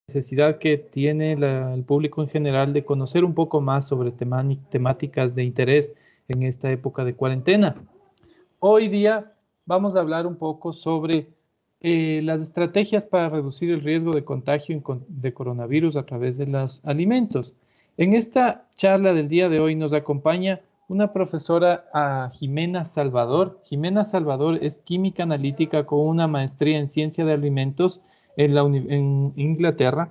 necesidad que tiene el público en general de conocer un poco más sobre temáticas de interés en esta época de cuarentena. Hoy día vamos a hablar un poco sobre las estrategias para reducir el riesgo de contagio de coronavirus a través de los alimentos. En esta charla del día de hoy nos acompaña una profesora, Jimena Salvador. Jimena Salvador es química analítica con una maestría en ciencia de alimentos en Inglaterra.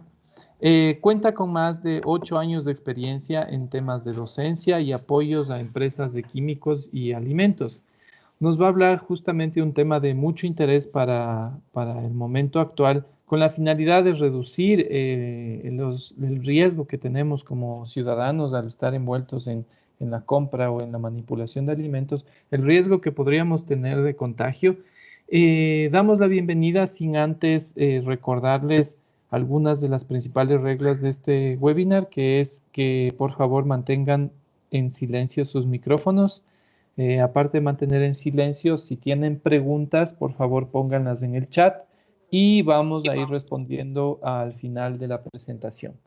Cuenta con más de 8 años de experiencia en temas de docencia y apoyos a empresas de químicos y alimentos. Nos va a hablar justamente de un tema de mucho interés para el momento actual, con la finalidad de reducir el riesgo que tenemos como ciudadanos al estar envueltos en la compra o en la manipulación de alimentos, el riesgo que podríamos tener de contagio. Damos la bienvenida sin antes recordarles algunas de las principales reglas de este webinar, que es que por favor mantengan en silencio sus micrófonos. Aparte de mantener en silencio, si tienen preguntas, por favor pónganlas en el chat y vamos a ir respondiendo al final de la presentación.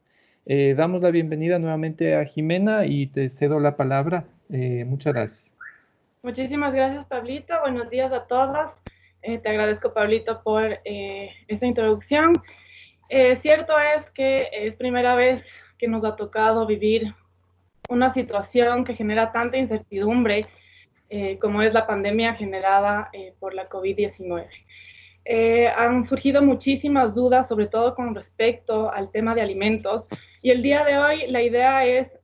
Damos la bienvenida nuevamente a Jimena y te cedo la palabra. Muchas gracias. Muchísimas gracias, Pablito. Buenos días a todos. Te agradezco, Pablito, por esta introducción. Cierto es que es primera vez que nos ha tocado vivir una situación que genera tanta incertidumbre como es la pandemia generada por la COVID-19. Han surgido muchísimas dudas, sobre todo con respecto al tema de alimentos, y el día de hoy la idea es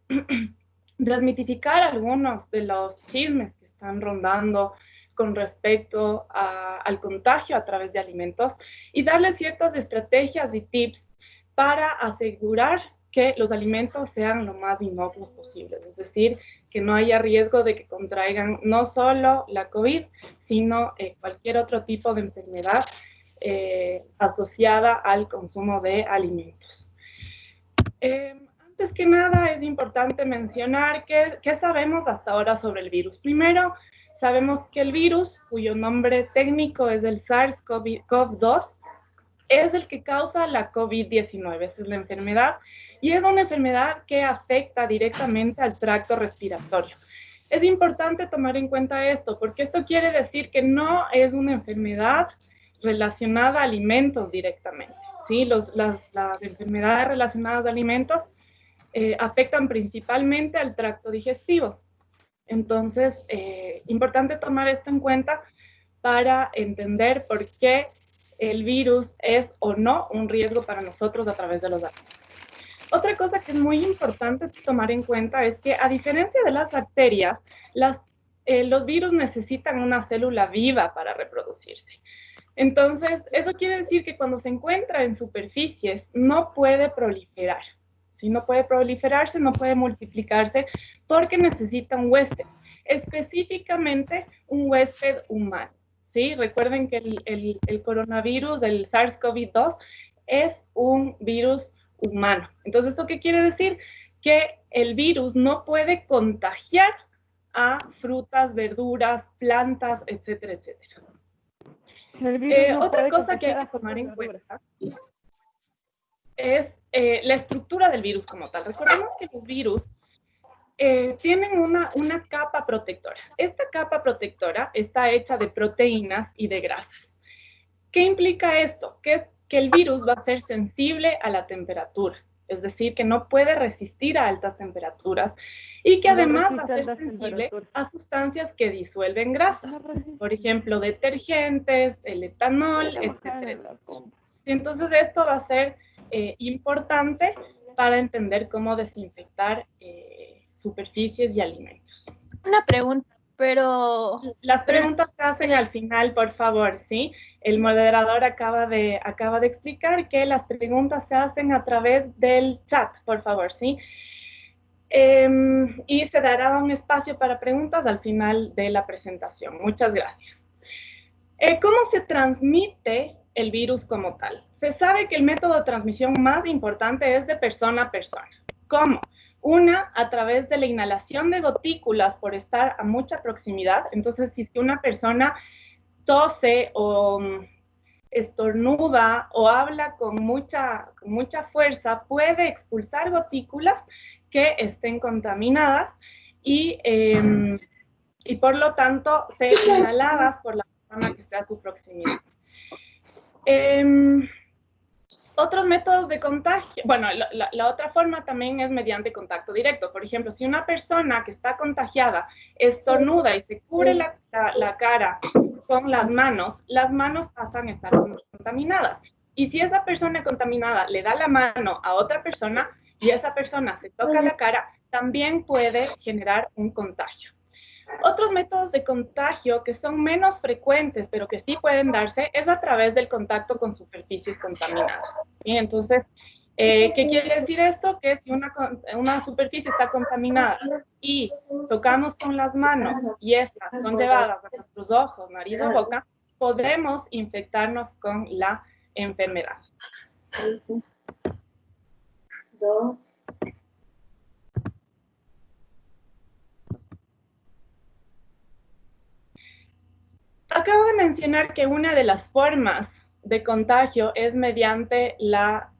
desmitificar algunos de los chismes que están rondando con respecto al contagio a través de alimentos y darles ciertas estrategias y tips para asegurar que los alimentos sean lo más inocuos posibles, es decir, que no haya riesgo de que contraigan no solo la COVID, sino cualquier otro tipo de enfermedad asociada al consumo de alimentos. Antes que nada, es importante mencionar qué sabemos hasta ahora sobre el virus. Primero, sabemos que el virus, cuyo nombre técnico es el SARS-CoV-2, es el que causa la COVID-19, esa es la enfermedad, y es una enfermedad que afecta directamente al tracto respiratorio. Es importante tomar en cuenta esto, porque esto quiere decir que no es una enfermedad relacionada a alimentos directamente, ¿sí? Las enfermedades relacionadas a alimentos afectan principalmente al tracto digestivo. Entonces, importante tomar esto en cuenta para entender por qué el virus es o no un riesgo para nosotros a través de los alimentos. Otra cosa que es muy importante tomar en cuenta es que, a diferencia de las bacterias, los virus necesitan una célula viva para reproducirse. Entonces, eso quiere decir que cuando se encuentra en superficies no puede proliferar. ¿Sí? No puede proliferarse, no puede multiplicarse porque necesita un huésped, específicamente un huésped humano. ¿Sí? Recuerden que el coronavirus, el SARS-CoV-2, es un virus humano. Entonces, ¿esto qué quiere decir? Que el virus no puede contagiar a frutas, verduras, plantas, etcétera, etcétera. Otra cosa que hay que tomar en cuenta es la estructura del virus como tal. Recordemos que los virus tienen una capa protectora. Esta capa protectora está hecha de proteínas y de grasas. ¿Qué implica esto? Que el virus va a ser sensible a la temperatura, es decir, que no puede resistir a altas temperaturas y que además va a ser sensible a sustancias que disuelven grasas, por ejemplo, detergentes, el etanol, etc. Entonces, esto va a ser importante para entender cómo desinfectar superficies y alimentos. Una pregunta, pero... Las preguntas se hacen al final, por favor, ¿sí? El moderador acaba de explicar que las preguntas se hacen a través del chat, por favor, ¿sí? Y se dará un espacio para preguntas al final de la presentación. Muchas gracias. ¿Cómo se transmite el virus como tal? Se sabe que el método de transmisión más importante es de persona a persona. ¿Cómo? Una, a través de la inhalación de gotículas por estar a mucha proximidad. Entonces, si es que una persona tose o estornuda o habla con mucha fuerza, puede expulsar gotículas que estén contaminadas y por lo tanto ser inhaladas por la persona que esté a su proximidad. Otros métodos de contagio, bueno, la otra forma también es mediante contacto directo. Por ejemplo, si una persona que está contagiada estornuda y se cubre la cara con las manos pasan a estar contaminadas. Y si esa persona contaminada le da la mano a otra persona y esa persona se toca la cara, también puede generar un contagio. Otros métodos de contagio que son menos frecuentes, pero que sí pueden darse, es a través del contacto con superficies contaminadas. ¿Sí? Entonces, ¿qué quiere decir esto? Que si una superficie está contaminada y tocamos con las manos y estas son llevadas a nuestros ojos, nariz o boca, podemos infectarnos con la enfermedad. 2. Acabo de mencionar que una de las formas de contagio es mediante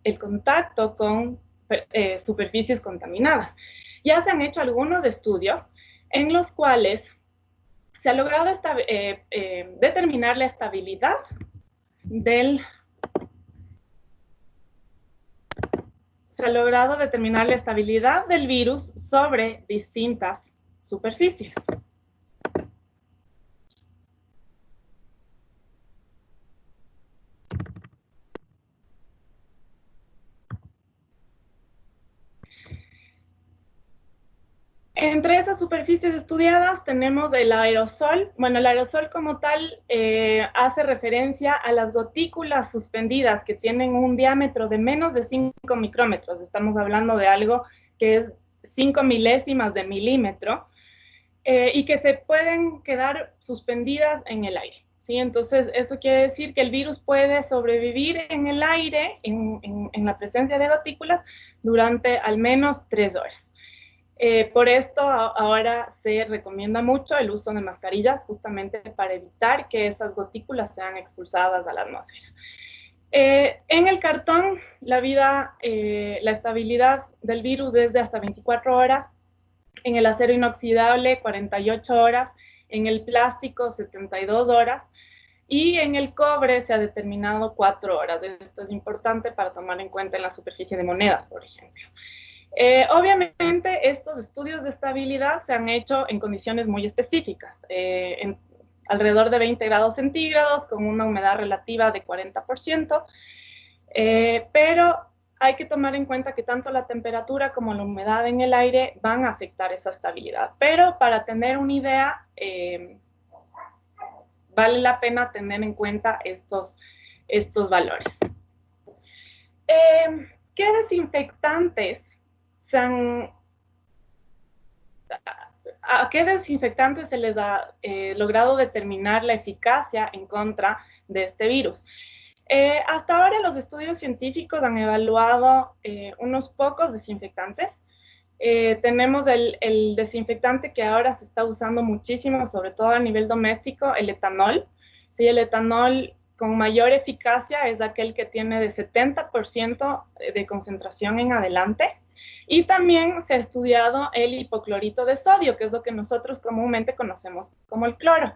el contacto con superficies contaminadas. Ya se han hecho algunos estudios en los cuales se ha logrado determinar la estabilidad del virus sobre distintas superficies. Entre esas superficies estudiadas tenemos el aerosol. Bueno, el aerosol como tal hace referencia a las gotículas suspendidas que tienen un diámetro de menos de 5 micrómetros. Estamos hablando de algo que es 5 milésimas de milímetro y que se pueden quedar suspendidas en el aire. ¿Sí? Entonces, eso quiere decir que el virus puede sobrevivir en el aire, en la presencia de gotículas, durante al menos 3 horas. Por esto ahora se recomienda mucho el uso de mascarillas justamente para evitar que esas gotículas sean expulsadas a la atmósfera. En el cartón la estabilidad del virus es de hasta 24 horas, en el acero inoxidable 48 horas, en el plástico 72 horas y en el cobre se ha determinado 4 horas. Esto es importante para tomar en cuenta en la superficie de monedas, por ejemplo. Obviamente, estos estudios de estabilidad se han hecho en condiciones muy específicas, alrededor de 20 grados centígrados, con una humedad relativa de 40%, pero hay que tomar en cuenta que tanto la temperatura como la humedad en el aire van a afectar esa estabilidad. Pero para tener una idea, vale la pena tener en cuenta estos valores. ¿Qué desinfectantes ¿A qué desinfectantes se les ha logrado determinar la eficacia en contra de este virus? Hasta ahora los estudios científicos han evaluado unos pocos desinfectantes. Tenemos el desinfectante que ahora se está usando muchísimo, sobre todo a nivel doméstico, el etanol. Sí, el etanol con mayor eficacia es aquel que tiene de 70% de concentración en adelante. Y también se ha estudiado el hipoclorito de sodio, que es lo que nosotros comúnmente conocemos como el cloro.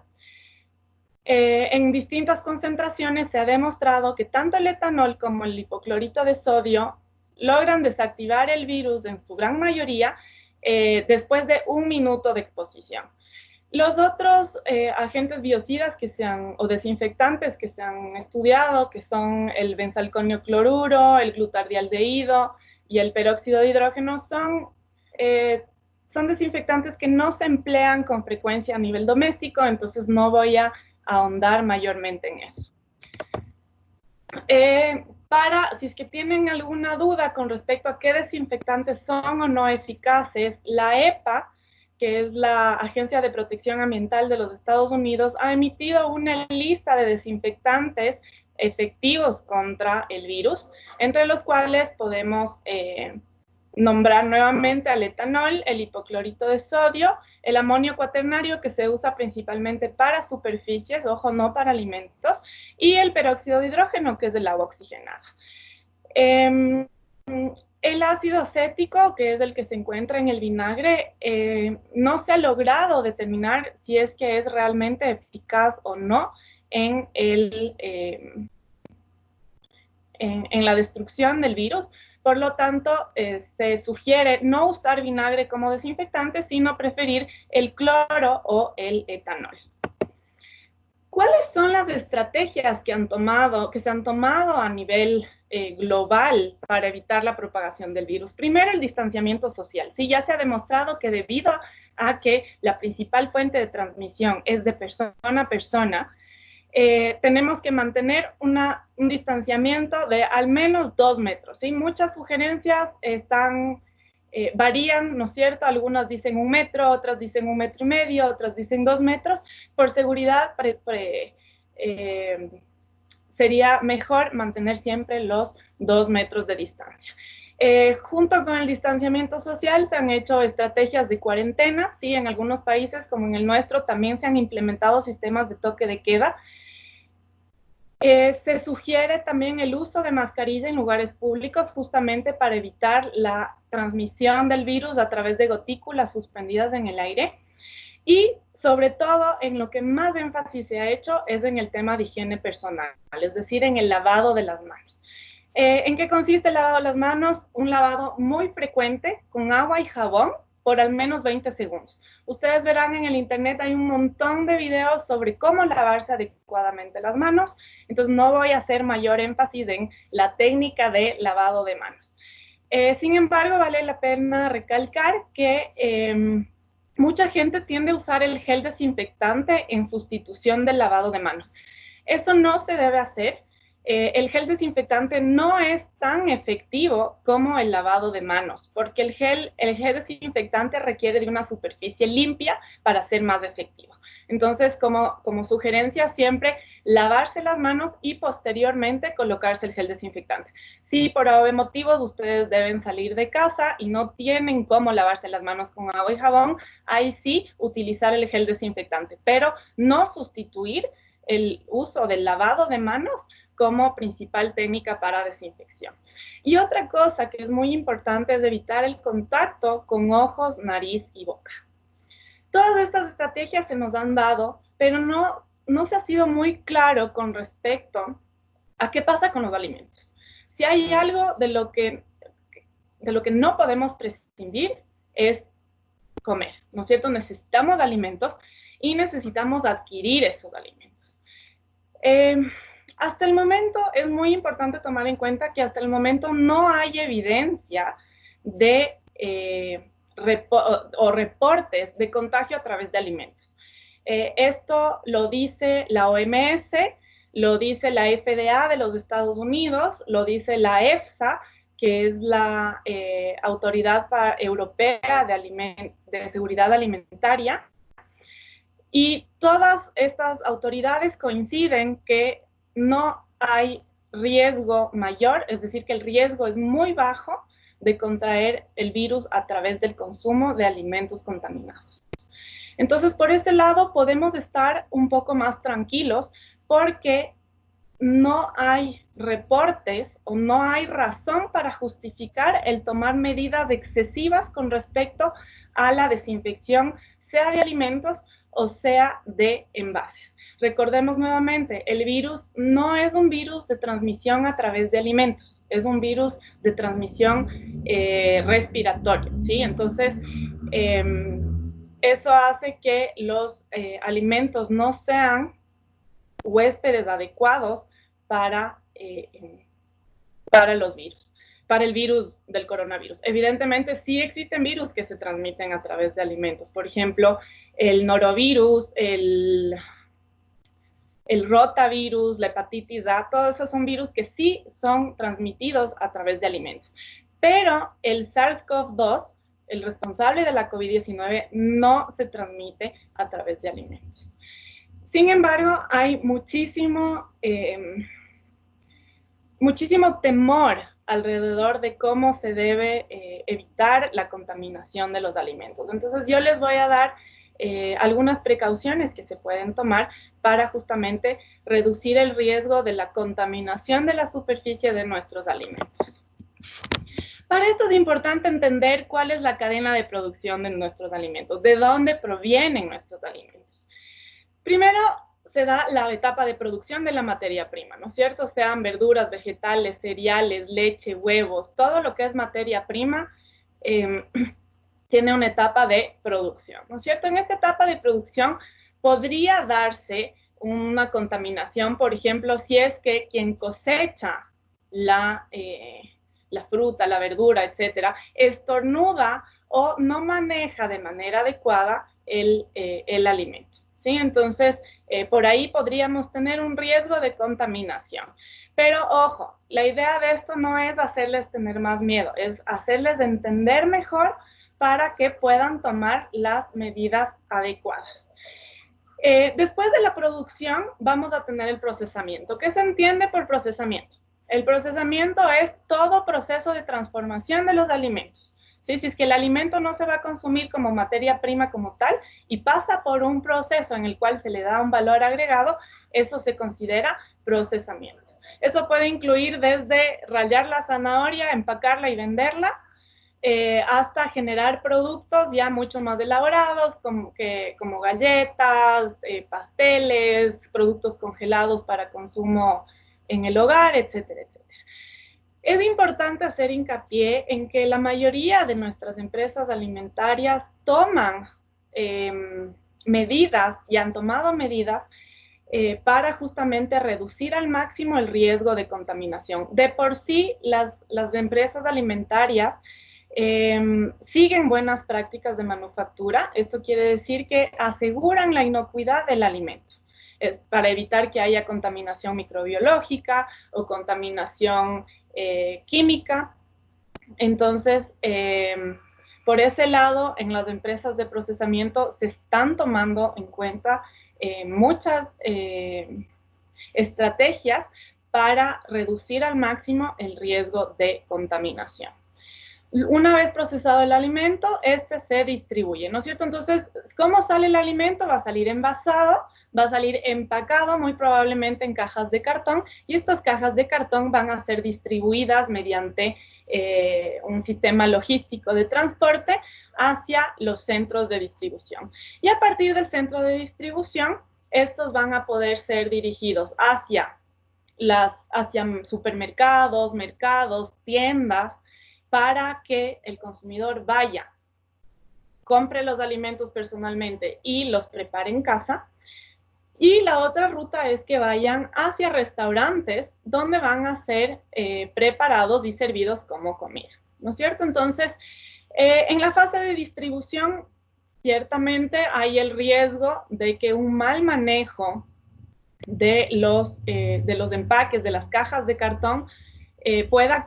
En distintas concentraciones se ha demostrado que tanto el etanol como el hipoclorito de sodio logran desactivar el virus en su gran mayoría después de 1 minuto de exposición. Los otros agentes biocidas o desinfectantes que se han estudiado, que son el benzalconio cloruro, el glutardialdehído y el peróxido de hidrógeno, son desinfectantes que no se emplean con frecuencia a nivel doméstico, entonces no voy a ahondar mayormente en eso. Si es que tienen alguna duda con respecto a qué desinfectantes son o no eficaces, la EPA, que es la Agencia de Protección Ambiental de los Estados Unidos, ha emitido una lista de desinfectantes efectivos contra el virus, entre los cuales podemos nombrar nuevamente al etanol, el hipoclorito de sodio, el amonio cuaternario, que se usa principalmente para superficies, ojo, no para alimentos, y el peróxido de hidrógeno, que es el agua oxigenada. El ácido acético, que es el que se encuentra en el vinagre, no se ha logrado determinar si es que es realmente eficaz o no en la destrucción del virus. Por lo tanto, se sugiere no usar vinagre como desinfectante, sino preferir el cloro o el etanol. ¿Cuáles son las estrategias que se han tomado a nivel global para evitar la propagación del virus? Primero, el distanciamiento social. Sí, ya se ha demostrado que debido a que la principal fuente de transmisión es de persona a persona, tenemos que mantener un distanciamiento de al menos 2 metros. ¿Sí? Muchas sugerencias varían, ¿no es cierto? Algunas dicen 1 metro, otras dicen 1,5 metros, otras dicen 2 metros. Por seguridad, sería mejor mantener siempre los 2 metros de distancia. Junto con el distanciamiento social se han hecho estrategias de cuarentena, ¿sí? En algunos países, como en el nuestro, también se han implementado sistemas de toque de queda. Se sugiere también el uso de mascarilla en lugares públicos, justamente para evitar la transmisión del virus a través de gotículas suspendidas en el aire. Y sobre todo, en lo que más énfasis se ha hecho es en el tema de higiene personal, es decir, en el lavado de las manos. ¿En qué consiste el lavado de las manos? Un lavado muy frecuente con agua y jabón por al menos 20 segundos. Ustedes verán en el internet, hay un montón de videos sobre cómo lavarse adecuadamente las manos, entonces no voy a hacer mayor énfasis en la técnica de lavado de manos. Sin embargo, vale la pena recalcar que mucha gente tiende a usar el gel desinfectante en sustitución del lavado de manos. Eso no se debe hacer. El gel desinfectante no es tan efectivo como el lavado de manos, porque el gel desinfectante requiere de una superficie limpia para ser más efectivo. Entonces, como sugerencia, siempre lavarse las manos y posteriormente colocarse el gel desinfectante. Si por motivos ustedes deben salir de casa y no tienen cómo lavarse las manos con agua y jabón, ahí sí utilizar el gel desinfectante, pero no sustituir el uso del lavado de manos como principal técnica para desinfección. Y otra cosa que es muy importante es evitar el contacto con ojos, nariz y boca. Todas estas estrategias se nos han dado, pero no se ha sido muy claro con respecto a qué pasa con los alimentos. Si hay algo de lo que no podemos prescindir es comer, ¿no es cierto? Necesitamos alimentos y necesitamos adquirir esos alimentos. Hasta el momento es muy importante tomar en cuenta que hasta el momento no hay evidencia de reportes de contagio a través de alimentos. Esto lo dice la OMS, lo dice la FDA de los Estados Unidos, lo dice la EFSA, que es la Autoridad Europea de Seguridad Alimentaria. Y todas estas autoridades coinciden que no hay riesgo mayor, es decir, que el riesgo es muy bajo de contraer el virus a través del consumo de alimentos contaminados. Entonces, por este lado, podemos estar un poco más tranquilos porque no hay reportes o no hay razón para justificar el tomar medidas excesivas con respecto a la desinfección, sea de alimentos o sea de envases. Recordemos nuevamente, el virus no es un virus de transmisión a través de alimentos, es un virus de transmisión respiratoria, ¿sí? Entonces, eso hace que los alimentos no sean huéspedes adecuados para los virus, para el virus del coronavirus. Evidentemente, sí existen virus que se transmiten a través de alimentos. Por ejemplo, el norovirus, el rotavirus, la hepatitis A, todos esos son virus que sí son transmitidos a través de alimentos. Pero el SARS-CoV-2, el responsable de la COVID-19, no se transmite a través de alimentos. Sin embargo, hay muchísimo temor alrededor de cómo se debe evitar la contaminación de los alimentos. Entonces, yo les voy a dar algunas precauciones que se pueden tomar para justamente reducir el riesgo de la contaminación de la superficie de nuestros alimentos. Para esto es importante entender cuál es la cadena de producción de nuestros alimentos, de dónde provienen nuestros alimentos. Primero, se da la etapa de producción de la materia prima, ¿no es cierto? Sean verduras, vegetales, cereales, leche, huevos, todo lo que es materia prima tiene una etapa de producción, ¿no es cierto? En esta etapa de producción podría darse una contaminación, por ejemplo, si es que quien cosecha la fruta, la verdura, etcétera, estornuda o no maneja de manera adecuada el alimento, ¿sí? Entonces, por ahí podríamos tener un riesgo de contaminación. Pero ojo, la idea de esto no es hacerles tener más miedo, es hacerles entender mejor para que puedan tomar las medidas adecuadas. Después de la producción vamos a tener el procesamiento. ¿Qué se entiende por procesamiento? El procesamiento es todo proceso de transformación de los alimentos. ¿Sí? Si es que el alimento no se va a consumir como materia prima como tal y pasa por un proceso en el cual se le da un valor agregado, eso se considera procesamiento. Eso puede incluir desde rallar la zanahoria, empacarla y venderla, hasta generar productos ya mucho más elaborados como galletas, pasteles, productos congelados para consumo en el hogar, etcétera, etcétera. Es importante hacer hincapié en que la mayoría de nuestras empresas alimentarias toman medidas y han tomado medidas para justamente reducir al máximo el riesgo de contaminación. De por sí, las empresas alimentarias siguen buenas prácticas de manufactura. Esto quiere decir que aseguran la inocuidad del alimento. Es para evitar que haya contaminación microbiológica o contaminación química. Entonces, por ese lado, en las empresas de procesamiento se están tomando en cuenta muchas estrategias para reducir al máximo el riesgo de contaminación. Una vez procesado el alimento, este se distribuye, ¿no es cierto? Entonces, ¿cómo sale el alimento? Va a salir envasado, va a salir empacado, muy probablemente en cajas de cartón, y estas cajas de cartón van a ser distribuidas mediante un sistema logístico de transporte hacia los centros de distribución. Y a partir del centro de distribución, estos van a poder ser dirigidos hacia supermercados, mercados, tiendas, para que el consumidor vaya, compre los alimentos personalmente y los prepare en casa. Y la otra ruta es que vayan hacia restaurantes donde van a ser preparados y servidos como comida, ¿no es cierto? Entonces, en la fase de distribución, ciertamente hay el riesgo de que un mal manejo de los empaques, de las cajas de cartón, pueda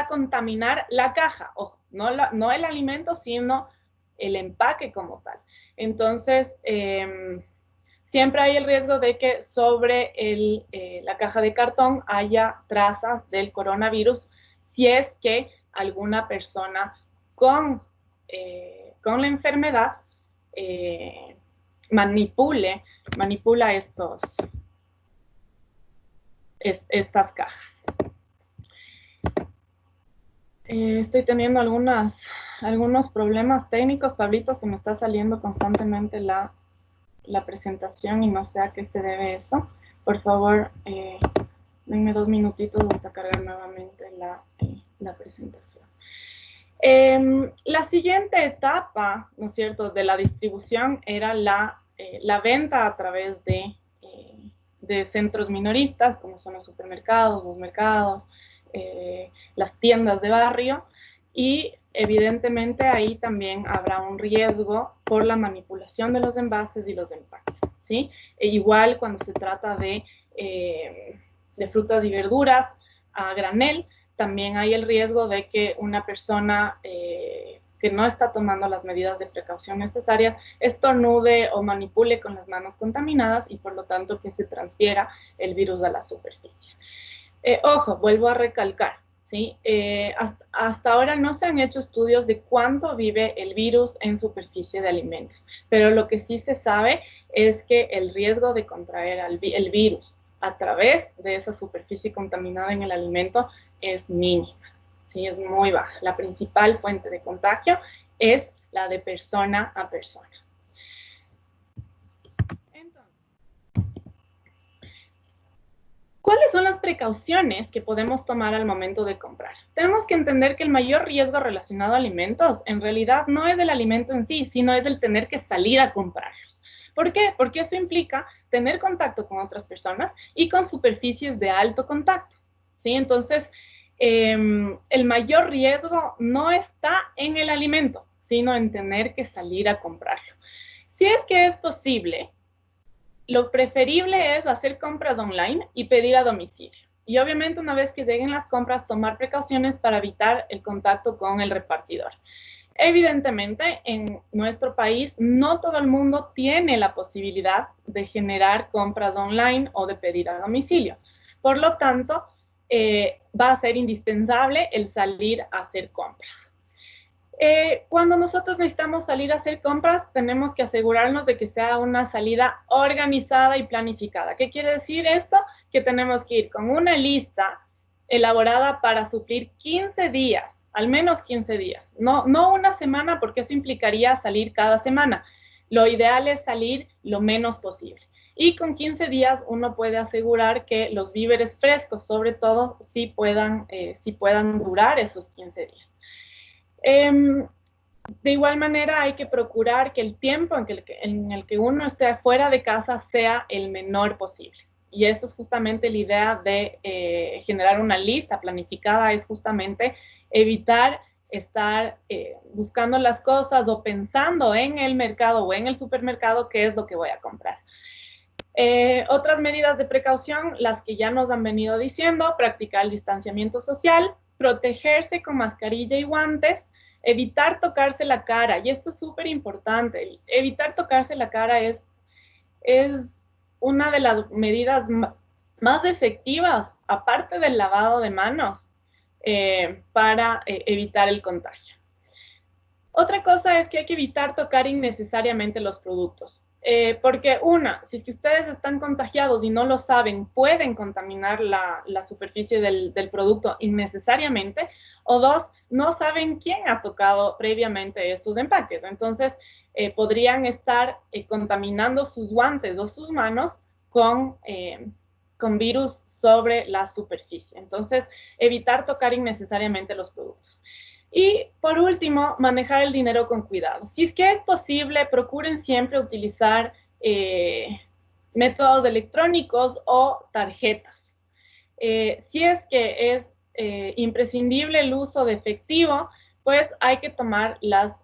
contaminar la caja, ojo, no el alimento, sino el empaque como tal. Entonces, siempre hay el riesgo de que sobre la caja de cartón haya trazas del coronavirus si es que alguna persona con la enfermedad manipula estas cajas. Estoy teniendo algunos problemas técnicos. Pablito, se me está saliendo constantemente la presentación y no sé a qué se debe eso. Por favor, denme 2 minutitos hasta cargar nuevamente la presentación. La siguiente etapa, ¿no es cierto?, de la distribución era la venta a través de centros minoristas, como son los supermercados, los mercados, las tiendas de barrio, y evidentemente ahí también habrá un riesgo por la manipulación de los envases y los empaques, ¿sí? Igual cuando se trata de frutas y verduras a granel, también hay el riesgo de que una persona que no está tomando las medidas de precaución necesarias estornude o manipule con las manos contaminadas y por lo tanto que se transfiera el virus a la superficie. Ojo, vuelvo a recalcar, ¿sí? Hasta ahora no se han hecho estudios de cuánto vive el virus en superficie de alimentos, pero lo que sí se sabe es que el riesgo de contraer el virus a través de esa superficie contaminada en el alimento es mínima, ¿sí? Es muy baja. La principal fuente de contagio es la de persona a persona. ¿Cuáles son las precauciones que podemos tomar al momento de comprar? Tenemos que entender que el mayor riesgo relacionado a alimentos en realidad no es del alimento en sí, sino es el tener que salir a comprarlos. ¿Por qué? Porque eso implica tener contacto con otras personas y con superficies de alto contacto, ¿sí? Entonces, el mayor riesgo no está en el alimento, sino en tener que salir a comprarlo. Si es que es posible, lo preferible es hacer compras online y pedir a domicilio. Y obviamente una vez que lleguen las compras, tomar precauciones para evitar el contacto con el repartidor. Evidentemente, en nuestro país no todo el mundo tiene la posibilidad de generar compras online o de pedir a domicilio. Por lo tanto, va a ser indispensable el salir a hacer compras. Cuando nosotros necesitamos salir a hacer compras, tenemos que asegurarnos de que sea una salida organizada y planificada. ¿Qué quiere decir esto? Que tenemos que ir con una lista elaborada para suplir 15 días, al menos 15 días. No una semana, porque eso implicaría salir cada semana. Lo ideal es salir lo menos posible. Y con 15 días uno puede asegurar que los víveres frescos, sobre todo, sí puedan durar esos 15 días. De igual manera, hay que procurar que el tiempo en el que uno esté fuera de casa sea el menor posible. Y eso es justamente la idea de generar una lista planificada, es justamente evitar estar buscando las cosas o pensando en el mercado o en el supermercado qué es lo que voy a comprar. Otras medidas de precaución, las que ya nos han venido diciendo: practicar el distanciamiento social, protegerse con mascarilla y guantes, evitar tocarse la cara, y esto es súper importante. Evitar tocarse la cara es una de las medidas más efectivas, aparte del lavado de manos, para evitar el contagio. Otra cosa es que hay que evitar tocar innecesariamente los productos. Porque si es que ustedes están contagiados y no lo saben, pueden contaminar la superficie del producto innecesariamente, o dos, no saben quién ha tocado previamente esos empaques. Entonces, podrían estar contaminando sus guantes o sus manos con virus sobre la superficie. Entonces, evitar tocar innecesariamente los productos. Y por último, manejar el dinero con cuidado. Si es que es posible, procuren siempre utilizar métodos electrónicos o tarjetas. Si es que es imprescindible el uso de efectivo, pues hay que tomar las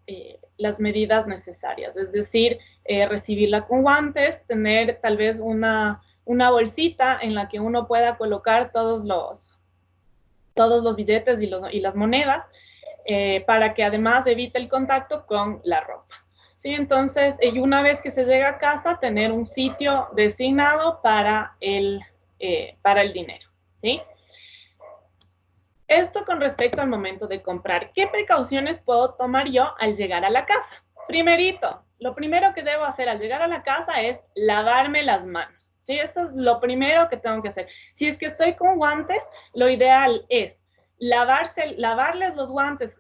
medidas necesarias. Es decir, recibirla con guantes, tener tal vez una bolsita en la que uno pueda colocar todos los billetes y las monedas, para que además evite el contacto con la ropa. ¿Sí? Entonces, y una vez que se llega a casa, tener un sitio designado para el dinero. ¿Sí? Esto con respecto al momento de comprar. ¿Qué precauciones puedo tomar yo al llegar a la casa? Primerito, lo primero que debo hacer al llegar a la casa es lavarme las manos. ¿Sí? Eso es lo primero que tengo que hacer. Si es que estoy con guantes, lo ideal es lavarles los guantes,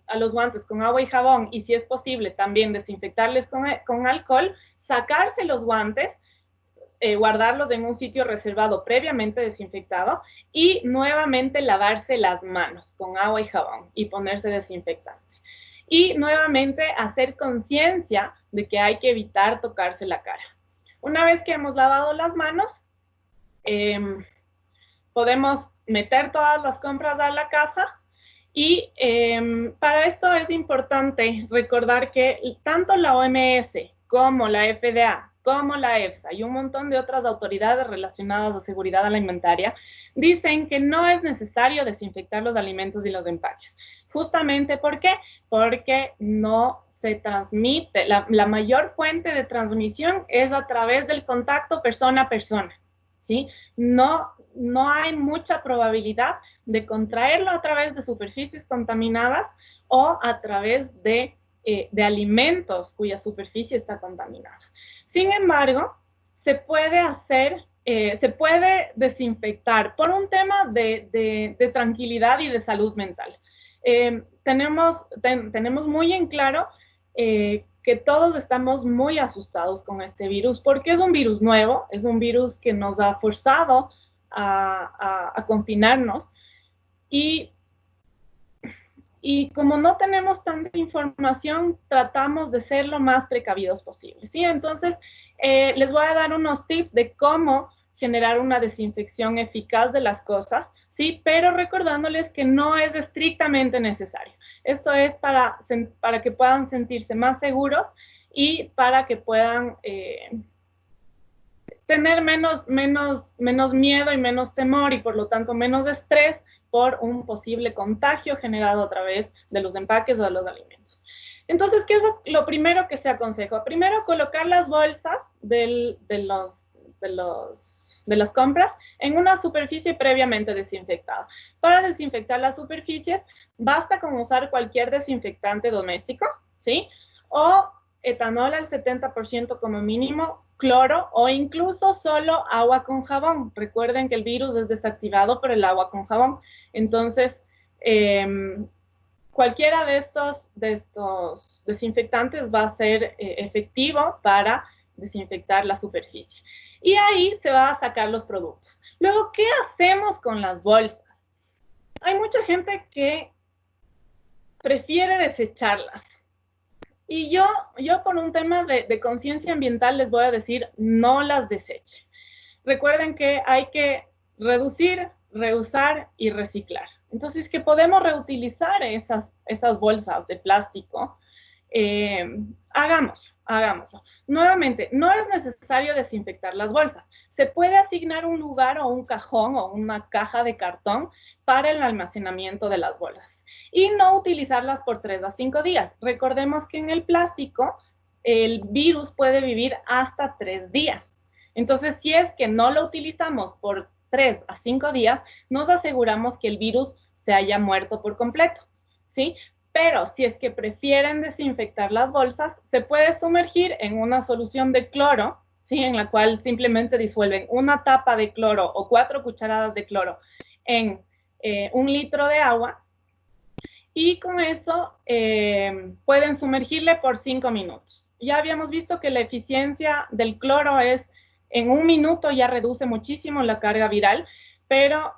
a los guantes con agua y jabón, y si es posible también desinfectarles con alcohol, sacarse los guantes, guardarlos en un sitio reservado previamente desinfectado y nuevamente lavarse las manos con agua y jabón y ponerse desinfectante. Y nuevamente hacer conciencia de que hay que evitar tocarse la cara. Una vez que hemos lavado las manos, podemos meter todas las compras a la casa y para esto es importante recordar que tanto la OMS como la FDA, como la EFSA y un montón de otras autoridades relacionadas a seguridad alimentaria dicen que no es necesario desinfectar los alimentos y los empaques. Justamente, ¿por qué? Porque no se transmite. La mayor fuente de transmisión es a través del contacto persona a persona. ¿sí? No hay mucha probabilidad de contraerlo a través de superficies contaminadas o a través de alimentos cuya superficie está contaminada. Sin embargo, se puede desinfectar por un tema de tranquilidad y de salud mental. Tenemos muy en claro que todos estamos muy asustados con este virus, porque es un virus nuevo, es un virus que nos ha forzado a confinarnos, y como no tenemos tanta información, tratamos de ser lo más precavidos posible, ¿sí? Entonces, les voy a dar unos tips de cómo generar una desinfección eficaz de las cosas, ¿sí? Pero recordándoles que no es estrictamente necesario. Esto es para que puedan sentirse más seguros y para que puedan tener menos miedo y menos temor, y por lo tanto menos estrés por un posible contagio generado a través de los empaques o de los alimentos. Entonces, ¿qué es lo primero que se aconseja? Primero, colocar las bolsas de las compras en una superficie previamente desinfectada. Para desinfectar las superficies, basta con usar cualquier desinfectante doméstico, ¿sí? O etanol al 70% como mínimo, cloro o incluso solo agua con jabón. Recuerden que el virus es desactivado por el agua con jabón. Entonces, cualquiera de estos desinfectantes va a ser efectivo para desinfectar la superficie. Y ahí se va a sacar los productos. Luego, ¿qué hacemos con las bolsas? Hay mucha gente que prefiere desecharlas. Y yo por un tema de conciencia ambiental les voy a decir, no las deseche. Recuerden que hay que reducir, reusar y reciclar. Entonces, que podemos reutilizar esas bolsas de plástico, hagámoslo. Nuevamente, no es necesario desinfectar las bolsas. Se puede asignar un lugar o un cajón o una caja de cartón para el almacenamiento de las bolsas y no utilizarlas por 3 a 5 días. Recordemos que en el plástico el virus puede vivir hasta 3 días. Entonces, si es que no lo utilizamos por 3 a 5 días, nos aseguramos que el virus se haya muerto por completo, ¿sí? Pero si es que prefieren desinfectar las bolsas, se puede sumergir en una solución de cloro, ¿sí? En la cual simplemente disuelven una tapa de cloro o 4 cucharadas de cloro en 1 litro de agua, y con eso pueden sumergirle por 5 minutos. Ya habíamos visto que la eficiencia del cloro es en 1 minuto ya reduce muchísimo la carga viral, pero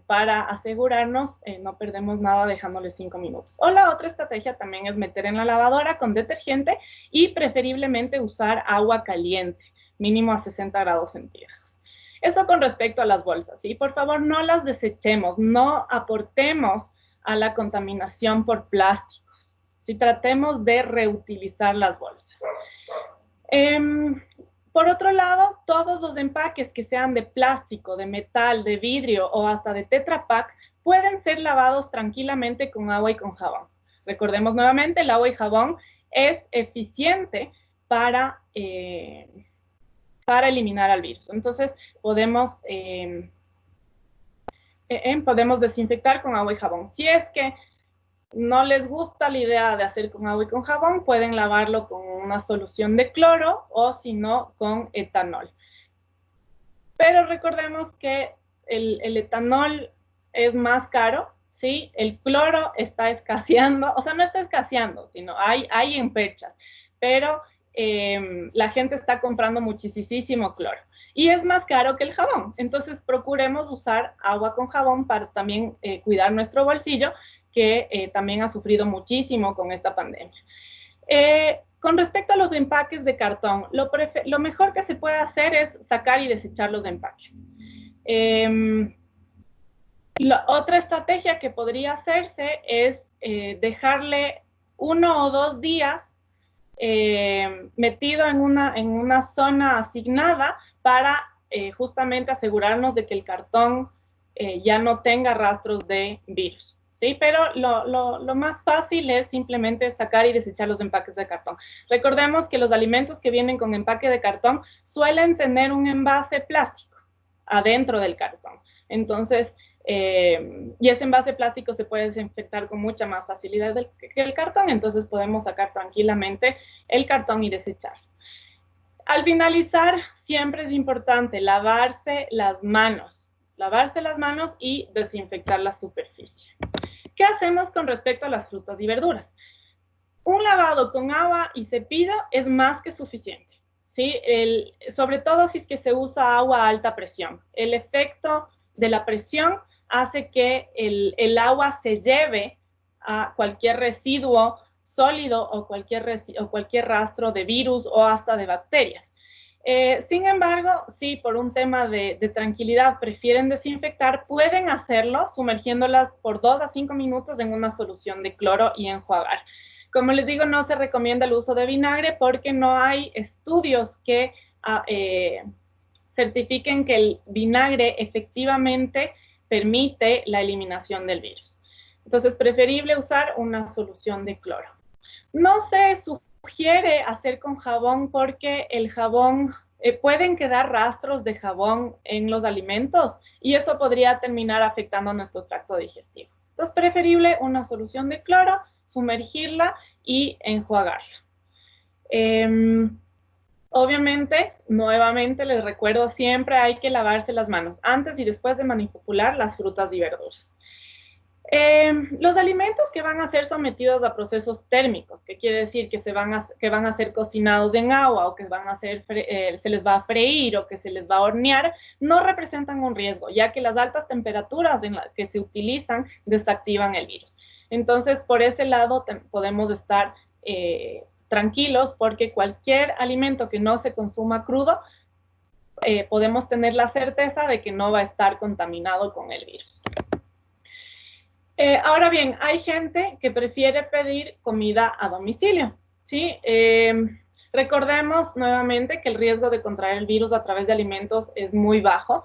para asegurarnos no perdemos nada dejándole 5 minutos. O la otra estrategia también es meter en la lavadora con detergente y preferiblemente usar agua caliente, mínimo a 60 grados centígrados. Eso con respecto a las bolsas, ¿sí? Por favor, no las desechemos, no aportemos a la contaminación por plásticos. Si tratemos de reutilizar las bolsas. Por otro lado, todos los empaques que sean de plástico, de metal, de vidrio o hasta de Tetra Pak pueden ser lavados tranquilamente con agua y con jabón. Recordemos nuevamente, el agua y jabón es eficiente para eliminar al virus. Entonces, podemos desinfectar con agua y jabón. Si es que no les gusta la idea de hacer con agua y con jabón, pueden lavarlo con una solución de cloro o si no con etanol. Pero recordemos que el etanol es más caro, ¿sí? El cloro está escaseando, o sea, no está escaseando, sino hay en fechas, pero la gente está comprando muchísimo cloro. Y es más caro que el jabón. Entonces, procuremos usar agua con jabón para también cuidar nuestro bolsillo, que también ha sufrido muchísimo con esta pandemia. Con respecto a los empaques de cartón, lo mejor que se puede hacer es sacar y desechar los empaques. Otra estrategia que podría hacerse es dejarle 1 o 2 días metido en una zona asignada para justamente asegurarnos de que el cartón ya no tenga rastros de virus. ¿Sí? Pero lo más fácil es simplemente sacar y desechar los empaques de cartón. Recordemos que los alimentos que vienen con empaque de cartón suelen tener un envase plástico, adentro del cartón. Entonces, y ese envase plástico se puede desinfectar con mucha más facilidad que el cartón, entonces podemos sacar tranquilamente el cartón y desecharlo. Al finalizar, siempre es importante lavarse las manos y desinfectar la superficie. ¿Qué hacemos con respecto a las frutas y verduras? Un lavado con agua y cepillo es más que suficiente, ¿sí? Sobre todo si es que se usa agua a alta presión. El efecto de la presión hace que el agua se lleve a cualquier residuo sólido o cualquier rastro de virus o hasta de bacterias. Sin embargo, si por un tema de tranquilidad prefieren desinfectar, pueden hacerlo sumergiéndolas por 2 a 5 minutos en una solución de cloro y enjuagar. Como les digo, no se recomienda el uso de vinagre porque no hay estudios que certifiquen que el vinagre efectivamente permite la eliminación del virus. Entonces, preferible usar una solución de cloro. No se sugiere hacer con jabón porque el jabón, pueden quedar rastros de jabón en los alimentos y eso podría terminar afectando nuestro tracto digestivo. Entonces, preferible una solución de cloro, sumergirla y enjuagarla. Obviamente, nuevamente les recuerdo, siempre hay que lavarse las manos antes y después de manipular las frutas y verduras. Los alimentos que van a ser sometidos a procesos térmicos, que quiere decir que van a ser cocinados en agua o que se les va a freír o que se les va a hornear, no representan un riesgo, ya que las altas temperaturas en las que se utilizan desactivan el virus. Entonces, por ese lado podemos estar tranquilos porque cualquier alimento que no se consuma crudo, podemos tener la certeza de que no va a estar contaminado con el virus. Ahora bien, hay gente que prefiere pedir comida a domicilio, ¿sí? Recordemos nuevamente que el riesgo de contraer el virus a través de alimentos es muy bajo,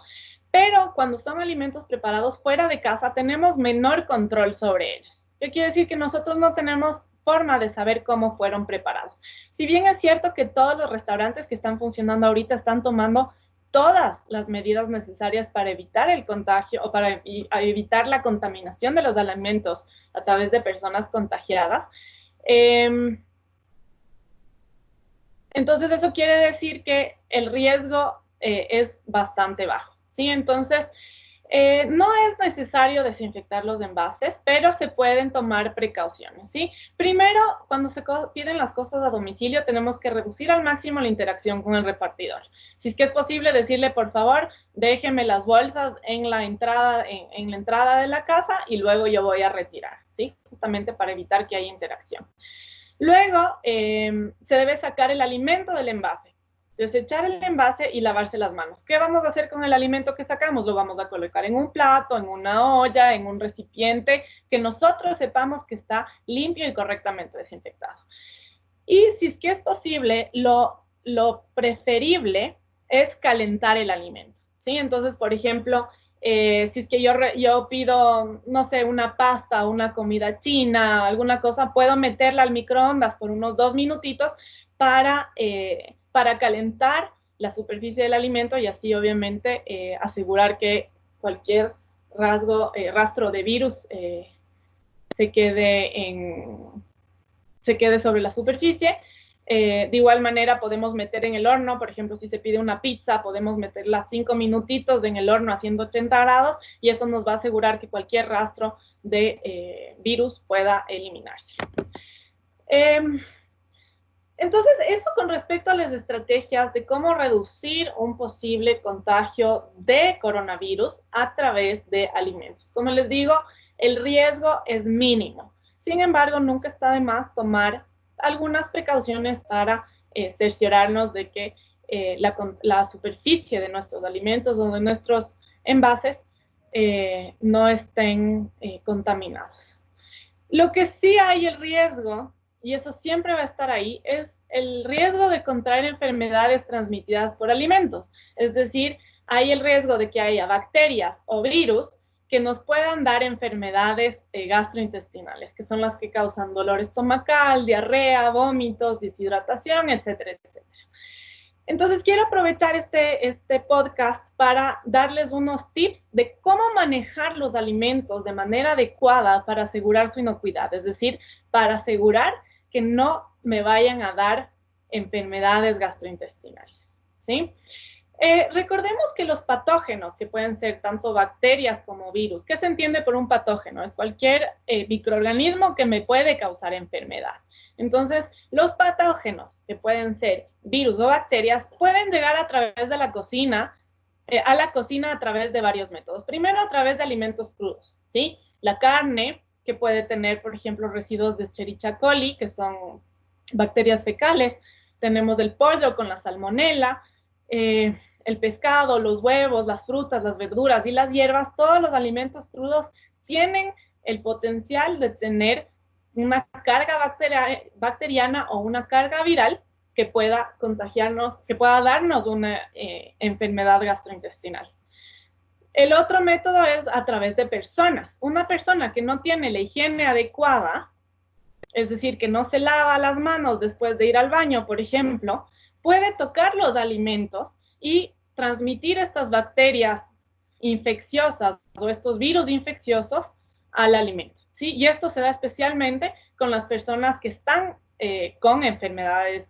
pero cuando son alimentos preparados fuera de casa tenemos menor control sobre ellos. ¿Qué quiere decir? Que nosotros no tenemos forma de saber cómo fueron preparados. Si bien es cierto que todos los restaurantes que están funcionando ahorita están tomando todas las medidas necesarias para evitar el contagio o para evitar la contaminación de los alimentos a través de personas contagiadas. Entonces, eso quiere decir que el riesgo es bastante bajo, ¿sí? Entonces, no es necesario desinfectar los envases, pero se pueden tomar precauciones, ¿sí? Primero, cuando se piden las cosas a domicilio, tenemos que reducir al máximo la interacción con el repartidor. Si es que es posible decirle, por favor, déjeme las bolsas en la entrada de la casa y luego yo voy a retirar, ¿sí? Justamente para evitar que haya interacción. Luego, se debe sacar el alimento del envase. Desechar el envase y lavarse las manos. ¿Qué vamos a hacer con el alimento que sacamos? Lo vamos a colocar en un plato, en una olla, en un recipiente, que nosotros sepamos que está limpio y correctamente desinfectado. Y si es que es posible, lo preferible es calentar el alimento, ¿sí? Entonces, por ejemplo, si es que yo pido, no sé, una pasta, una comida china, alguna cosa, puedo meterla al microondas por unos 2 minutitos para calentar la superficie del alimento y así obviamente asegurar que cualquier rastro de virus se quede sobre la superficie. De igual manera podemos meter en el horno, por ejemplo, si se pide una pizza, podemos meterla 5 minutitos en el horno a 180 grados y eso nos va a asegurar que cualquier rastro de virus pueda eliminarse. Entonces, eso con respecto a las estrategias de cómo reducir un posible contagio de coronavirus a través de alimentos. Como les digo, el riesgo es mínimo. Sin embargo, nunca está de más tomar algunas precauciones para cerciorarnos de que la superficie de nuestros alimentos o de nuestros envases no estén contaminados. Lo que sí hay el riesgo, y eso siempre va a estar ahí, es el riesgo de contraer enfermedades transmitidas por alimentos. Es decir, hay el riesgo de que haya bacterias o virus que nos puedan dar enfermedades gastrointestinales, que son las que causan dolor estomacal, diarrea, vómitos, deshidratación, etcétera, etcétera. Entonces, quiero aprovechar este podcast para darles unos tips de cómo manejar los alimentos de manera adecuada para asegurar su inocuidad, es decir, para asegurar que no me vayan a dar enfermedades gastrointestinales, ¿sí? Recordemos que los patógenos, que pueden ser tanto bacterias como virus, ¿qué se entiende por un patógeno? Es cualquier microorganismo que me puede causar enfermedad. Entonces, los patógenos, que pueden ser virus o bacterias, pueden llegar a través de la cocina, a la cocina a través de varios métodos. Primero, a través de alimentos crudos, ¿sí? La carne, que puede tener, por ejemplo, residuos de Escherichia coli, que son bacterias fecales. Tenemos el pollo con la salmonela, el pescado, los huevos, las frutas, las verduras y las hierbas. Todos los alimentos crudos tienen el potencial de tener una carga bacteriana o una carga viral que pueda contagiarnos, que pueda darnos una enfermedad gastrointestinal. El otro método es a través de personas. Una persona que no tiene la higiene adecuada, es decir, que no se lava las manos después de ir al baño, por ejemplo, puede tocar los alimentos y transmitir estas bacterias infecciosas o estos virus infecciosos al alimento, ¿sí? Y esto se da especialmente con las personas que están con enfermedades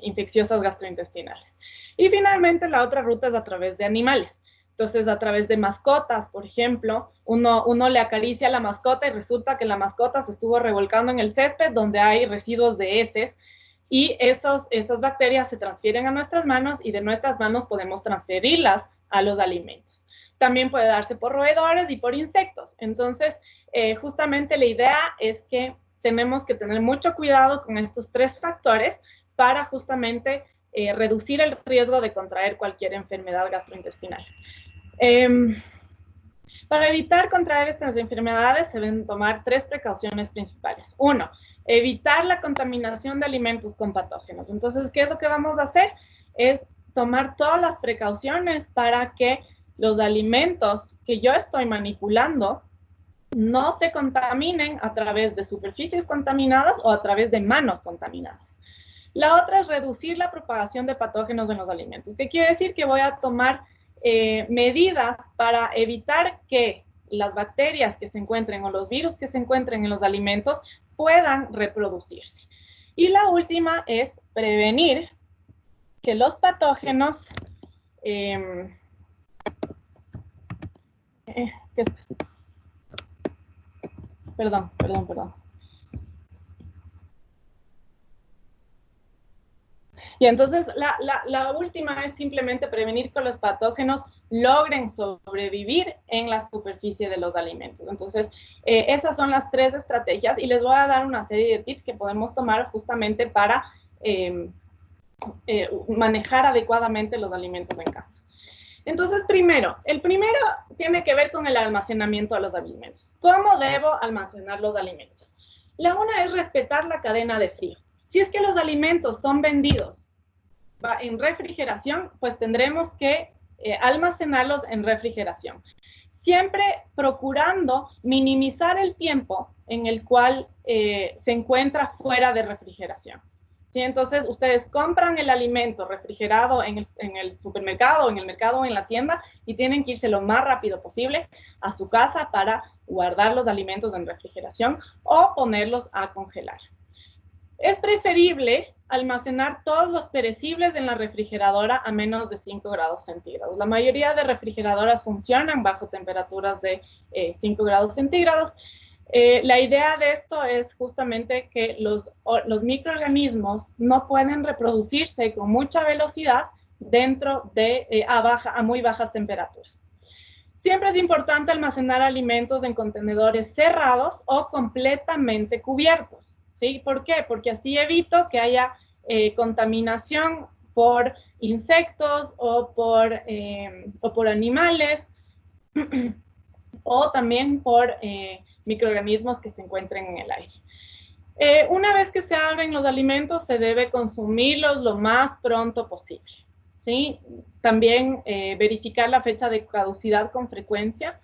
infecciosas gastrointestinales. Y finalmente, la otra ruta es a través de animales. Entonces, a través de mascotas, por ejemplo, uno le acaricia a la mascota y resulta que la mascota se estuvo revolcando en el césped donde hay residuos de heces y esas bacterias se transfieren a nuestras manos y de nuestras manos podemos transferirlas a los alimentos. También puede darse por roedores y por insectos. Entonces, justamente la idea es que tenemos que tener mucho cuidado con estos tres factores para justamente reducir el riesgo de contraer cualquier enfermedad gastrointestinal. Para evitar contraer estas enfermedades se deben tomar tres precauciones principales. Uno, evitar la contaminación de alimentos con patógenos. Entonces, ¿qué es lo que vamos a hacer? Es tomar todas las precauciones para que los alimentos que yo estoy manipulando no se contaminen a través de superficies contaminadas o a través de manos contaminadas. La otra es reducir la propagación de patógenos en los alimentos. ¿Qué quiere decir? Que voy a tomar medidas para evitar que las bacterias que se encuentren o los virus que se encuentren en los alimentos puedan reproducirse. Y la última es prevenir que los patógenos Perdón. Y entonces la última es simplemente prevenir que los patógenos logren sobrevivir en la superficie de los alimentos. Entonces, esas son las tres estrategias y les voy a dar una serie de tips que podemos tomar justamente para manejar adecuadamente los alimentos en casa. Entonces, el primero tiene que ver con el almacenamiento de los alimentos. ¿Cómo debo almacenar los alimentos? La una es respetar la cadena de frío. Si es que los alimentos son vendidos en refrigeración, pues tendremos que almacenarlos en refrigeración. Siempre procurando minimizar el tiempo en el cual se encuentra fuera de refrigeración. ¿Sí? Entonces, ustedes compran el alimento refrigerado en el supermercado, en el mercado o en la tienda y tienen que irse lo más rápido posible a su casa para guardar los alimentos en refrigeración o ponerlos a congelar. Es preferible almacenar todos los perecibles en la refrigeradora a menos de 5 grados centígrados. La mayoría de refrigeradoras funcionan bajo temperaturas de 5 grados centígrados. La idea de esto es justamente que los microorganismos no pueden reproducirse con mucha velocidad dentro de a muy bajas temperaturas. Siempre es importante almacenar alimentos en contenedores cerrados o completamente cubiertos. ¿Sí? ¿Por qué? Porque así evito que haya contaminación por insectos o por animales o también por microorganismos que se encuentren en el aire. Una vez que se abren los alimentos, se debe consumirlos lo más pronto posible. ¿Sí? También verificar la fecha de caducidad con frecuencia.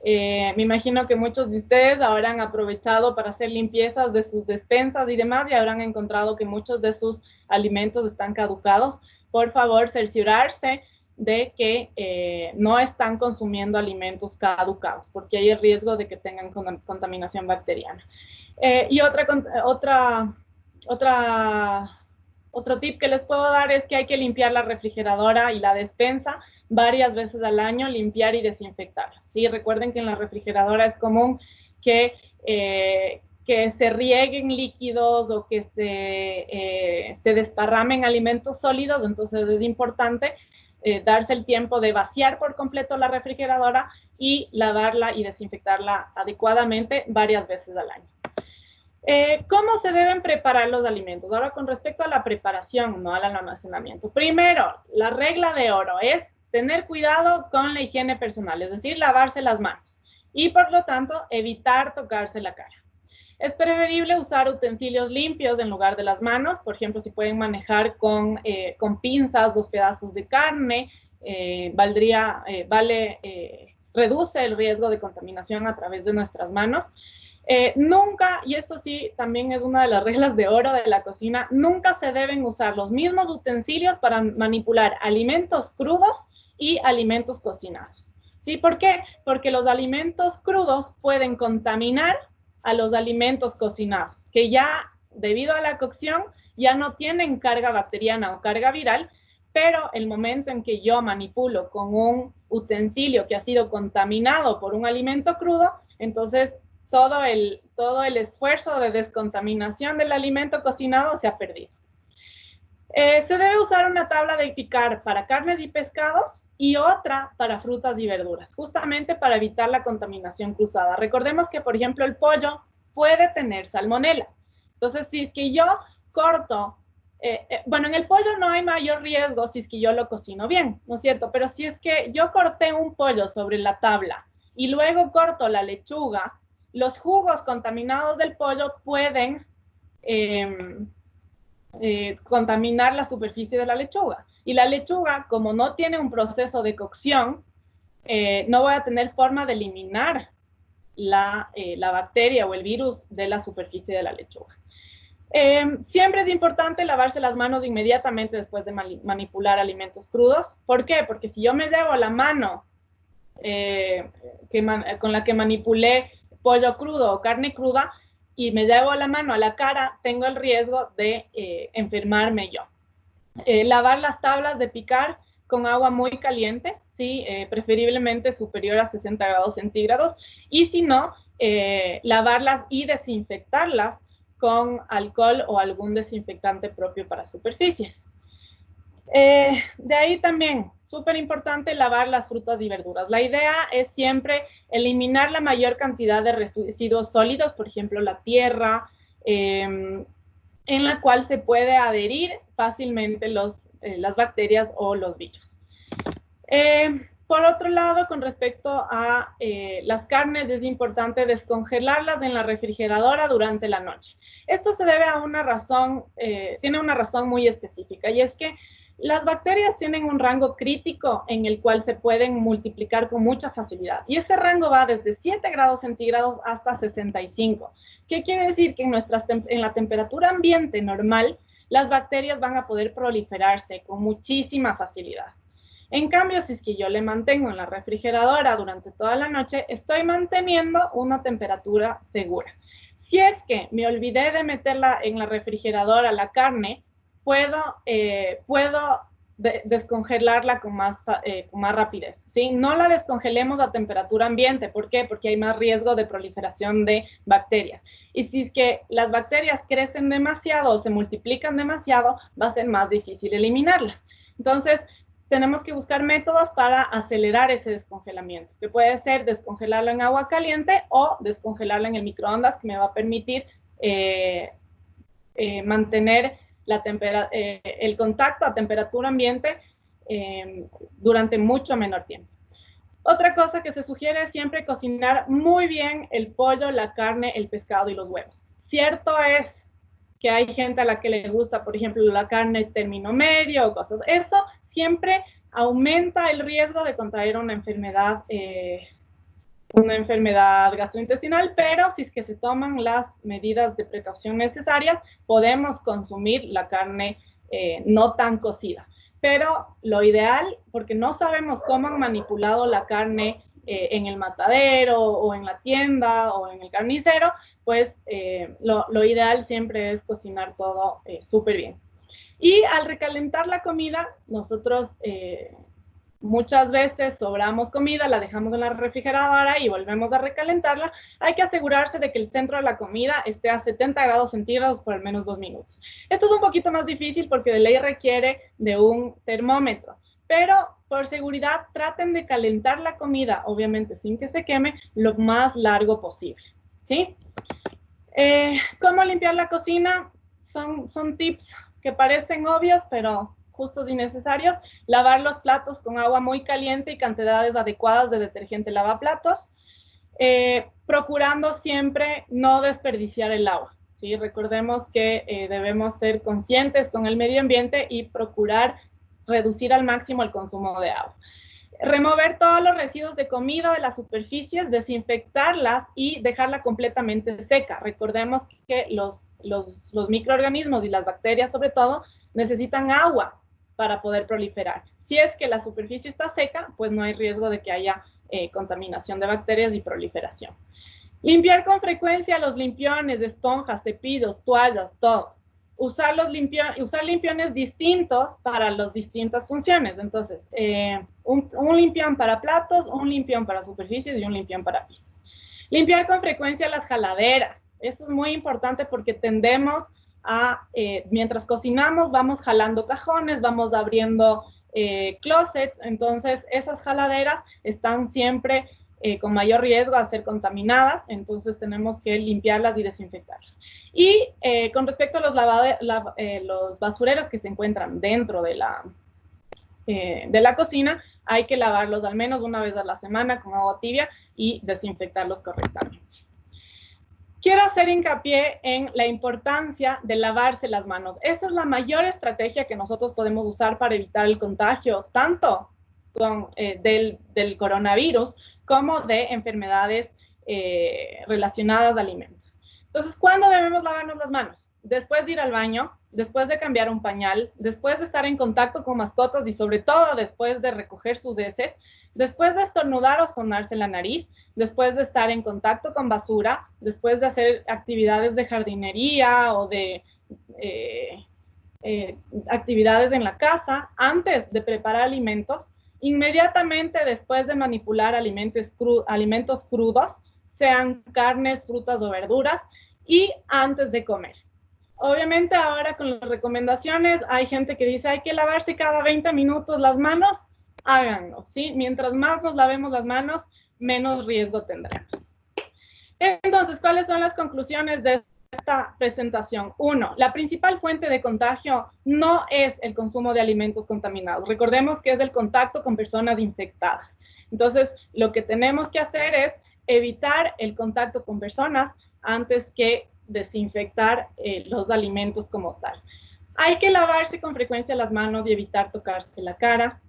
Me imagino que muchos de ustedes habrán aprovechado para hacer limpiezas de sus despensas y demás y habrán encontrado que muchos de sus alimentos están caducados. Por favor, cerciorarse de que no están consumiendo alimentos caducados, porque hay el riesgo de que tengan contaminación bacteriana. Y otro tip que les puedo dar es que hay que limpiar la refrigeradora y la despensa varias veces al año, limpiar y desinfectarlas. ¿Sí? Recuerden que en la refrigeradora es común que se rieguen líquidos o que se desparramen alimentos sólidos, entonces es importante darse el tiempo de vaciar por completo la refrigeradora y lavarla y desinfectarla adecuadamente varias veces al año. ¿Cómo se deben preparar los alimentos? Ahora, con respecto a la preparación, no al almacenamiento. Primero, la regla de oro es tener cuidado con la higiene personal, es decir, lavarse las manos y, por lo tanto, evitar tocarse la cara. Es preferible usar utensilios limpios en lugar de las manos. Por ejemplo, si pueden manejar con pinzas los pedazos de carne, reduce el riesgo de contaminación a través de nuestras manos. Nunca, y eso sí, también es una de las reglas de oro de la cocina, nunca se deben usar los mismos utensilios para manipular alimentos crudos y alimentos cocinados. ¿Sí? ¿Por qué? Porque los alimentos crudos pueden contaminar a los alimentos cocinados, que ya, debido a la cocción, ya no tienen carga bacteriana o carga viral, pero el momento en que yo manipulo con un utensilio que ha sido contaminado por un alimento crudo, entonces todo el esfuerzo de descontaminación del alimento cocinado se ha perdido. Se debe usar una tabla de picar para carnes y pescados y otra para frutas y verduras, justamente para evitar la contaminación cruzada. Recordemos que, por ejemplo, el pollo puede tener salmonela. Entonces, si es que yo corto, bueno, en el pollo no hay mayor riesgo si es que yo lo cocino bien, ¿no es cierto? Pero si es que yo corté un pollo sobre la tabla y luego corto la lechuga, los jugos contaminados del pollo pueden contaminar la superficie de la lechuga. Y la lechuga, como no tiene un proceso de cocción, no voy a tener forma de eliminar la bacteria o el virus de la superficie de la lechuga. Siempre es importante lavarse las manos inmediatamente después de manipular alimentos crudos. ¿Por qué? Porque si yo me llevo la mano con la que manipulé pollo crudo o carne cruda y me llevo la mano a la cara, tengo el riesgo de enfermarme yo. Lavar las tablas de picar con agua muy caliente, ¿sí? Preferiblemente superior a 60 grados centígrados, y si no, lavarlas y desinfectarlas con alcohol o algún desinfectante propio para superficies. De ahí también, súper importante, lavar las frutas y verduras. La idea es siempre eliminar la mayor cantidad de residuos sólidos, por ejemplo, la tierra, en la cual se puede adherir fácilmente las bacterias o los virus. Por otro lado, con respecto a las carnes, es importante descongelarlas en la refrigeradora durante la noche. Esto se debe a una razón, tiene una razón muy específica, y es que las bacterias tienen un rango crítico en el cual se pueden multiplicar con mucha facilidad. Y ese rango va desde 7 grados centígrados hasta 65. ¿Qué quiere decir? Que en la temperatura ambiente normal, las bacterias van a poder proliferarse con muchísima facilidad. En cambio, si es que yo le mantengo en la refrigeradora durante toda la noche, estoy manteniendo una temperatura segura. Si es que me olvidé de meterla en la refrigeradora la carne, puedo descongelarla con más rapidez, ¿sí? No la descongelemos a temperatura ambiente. ¿Por qué? Porque hay más riesgo de proliferación de bacterias. Y si es que las bacterias crecen demasiado o se multiplican demasiado, va a ser más difícil eliminarlas. Entonces, tenemos que buscar métodos para acelerar ese descongelamiento, que puede ser descongelarlo en agua caliente o descongelarlo en el microondas, que me va a permitir mantener el contacto a temperatura ambiente durante mucho menor tiempo. Otra cosa que se sugiere es siempre cocinar muy bien el pollo, la carne, el pescado y los huevos. Cierto es que hay gente a la que le gusta, por ejemplo, la carne término medio o cosas. Eso siempre aumenta el riesgo de contraer una enfermedad una enfermedad gastrointestinal, pero si es que se toman las medidas de precaución necesarias, podemos consumir la carne no tan cocida. Pero lo ideal, porque no sabemos cómo han manipulado la carne en el matadero o en la tienda o en el carnicero, pues lo ideal siempre es cocinar todo súper bien. Y al recalentar la comida, nosotros muchas veces sobramos comida, la dejamos en la refrigeradora y volvemos a recalentarla. Hay que asegurarse de que el centro de la comida esté a 70 grados centígrados por al menos 2 minutos. Esto es un poquito más difícil porque de ley requiere de un termómetro, pero por seguridad traten de calentar la comida, obviamente sin que se queme, lo más largo posible, ¿sí? ¿Cómo limpiar la cocina? Son tips que parecen obvios, pero justos y necesarios. Lavar los platos con agua muy caliente y cantidades adecuadas de detergente lavaplatos. Procurando siempre no desperdiciar el agua, ¿sí? Recordemos que debemos ser conscientes con el medio ambiente y procurar reducir al máximo el consumo de agua. Remover todos los residuos de comida de las superficies, desinfectarlas y dejarla completamente seca. Recordemos que los microorganismos y las bacterias, sobre todo, necesitan agua para poder proliferar. Si es que la superficie está seca, pues no hay riesgo de que haya contaminación de bacterias y proliferación. Limpiar con frecuencia los limpiones, esponjas, cepillos, toallas, todo. Usar limpiones distintos para las distintas funciones. Entonces, un limpión para platos, un limpión para superficies y un limpión para pisos. Limpiar con frecuencia las jaladeras. Eso es muy importante porque tendemos a, mientras cocinamos, vamos jalando cajones, vamos abriendo closets. Entonces, esas jaladeras están siempre con mayor riesgo a ser contaminadas, entonces tenemos que limpiarlas y desinfectarlas. Y con respecto a los basureros que se encuentran dentro de la cocina, hay que lavarlos al menos una vez a la semana con agua tibia y desinfectarlos correctamente. Quiero hacer hincapié en la importancia de lavarse las manos. Esa es la mayor estrategia que nosotros podemos usar para evitar el contagio, tanto del coronavirus como de enfermedades relacionadas a alimentos. Entonces, ¿cuándo debemos lavarnos las manos? Después de ir al baño, después de cambiar un pañal, después de estar en contacto con mascotas y sobre todo después de recoger sus heces, después de estornudar o sonarse la nariz, después de estar en contacto con basura, después de hacer actividades de jardinería o de actividades en la casa, antes de preparar alimentos, inmediatamente después de manipular alimentos crudos, sean carnes, frutas o verduras, y antes de comer. Obviamente ahora con las recomendaciones hay gente que dice hay que lavarse cada 20 minutos las manos, háganlo, ¿sí? Mientras más nos lavemos las manos, menos riesgo tendremos. Entonces, ¿cuáles son las conclusiones de esta presentación? 1. La principal fuente de contagio no es el consumo de alimentos contaminados. Recordemos que es el contacto con personas infectadas. Entonces, lo que tenemos que hacer es evitar el contacto con personas antes que desinfectar los alimentos como tal. Hay que lavarse con frecuencia las manos y evitar tocarse la cara.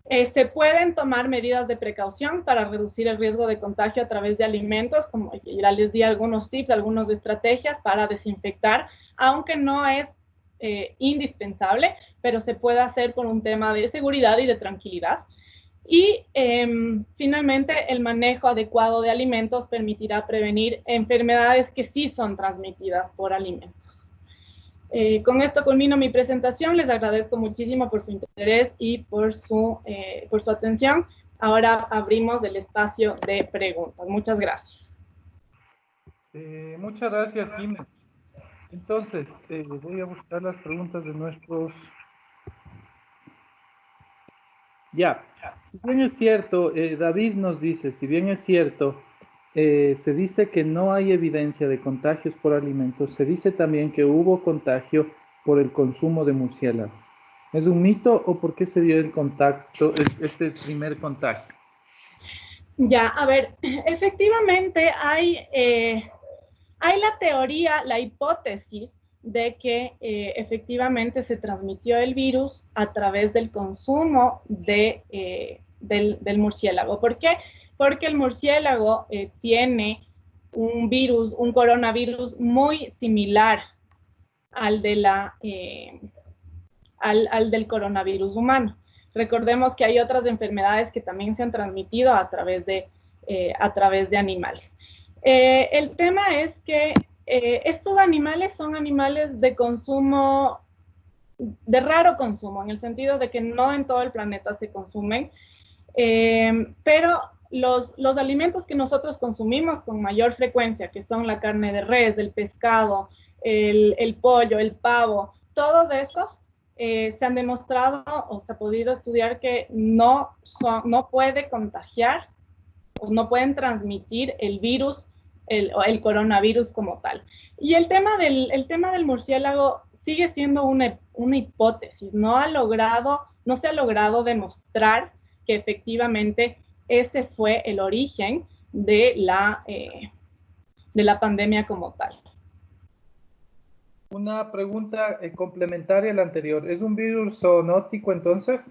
Se pueden tomar medidas de precaución para reducir el riesgo de contagio a través de alimentos, como ya les di algunos tips, algunas estrategias para desinfectar, aunque no es indispensable, pero se puede hacer por un tema de seguridad y de tranquilidad. Y finalmente, el manejo adecuado de alimentos permitirá prevenir enfermedades que sí son transmitidas por alimentos. Con esto culmino mi presentación. Les agradezco muchísimo por su interés y por su atención. Ahora abrimos el espacio de preguntas. Muchas gracias. Muchas gracias, Jimena. Entonces, voy a buscar las preguntas de nuestros... Ya, si bien es cierto, David nos dice, si bien es cierto, se dice que no hay evidencia de contagios por alimentos, se dice también que hubo contagio por el consumo de murciélago. ¿Es un mito o por qué se dio el contacto, este primer contagio? Ya, a ver, efectivamente hay la teoría, la hipótesis de que efectivamente se transmitió el virus a través del consumo del murciélago. ¿Por qué? porque el murciélago tiene un virus, un coronavirus muy similar al, al del coronavirus humano. Recordemos que hay otras enfermedades que también se han transmitido a través de animales. El tema es que estos animales son animales de consumo, de raro consumo, en el sentido de que no en todo el planeta se consumen, pero los alimentos que nosotros consumimos con mayor frecuencia, que son la carne de res, el pescado, el pollo, el pavo, todos esos se han demostrado o se ha podido estudiar que no puede contagiar o no pueden transmitir el virus, el coronavirus como tal. Y el tema del murciélago sigue siendo una hipótesis. No se ha logrado demostrar que efectivamente ese fue el origen de la pandemia como tal. Una pregunta complementaria a la anterior. ¿Es un virus zoonótico entonces?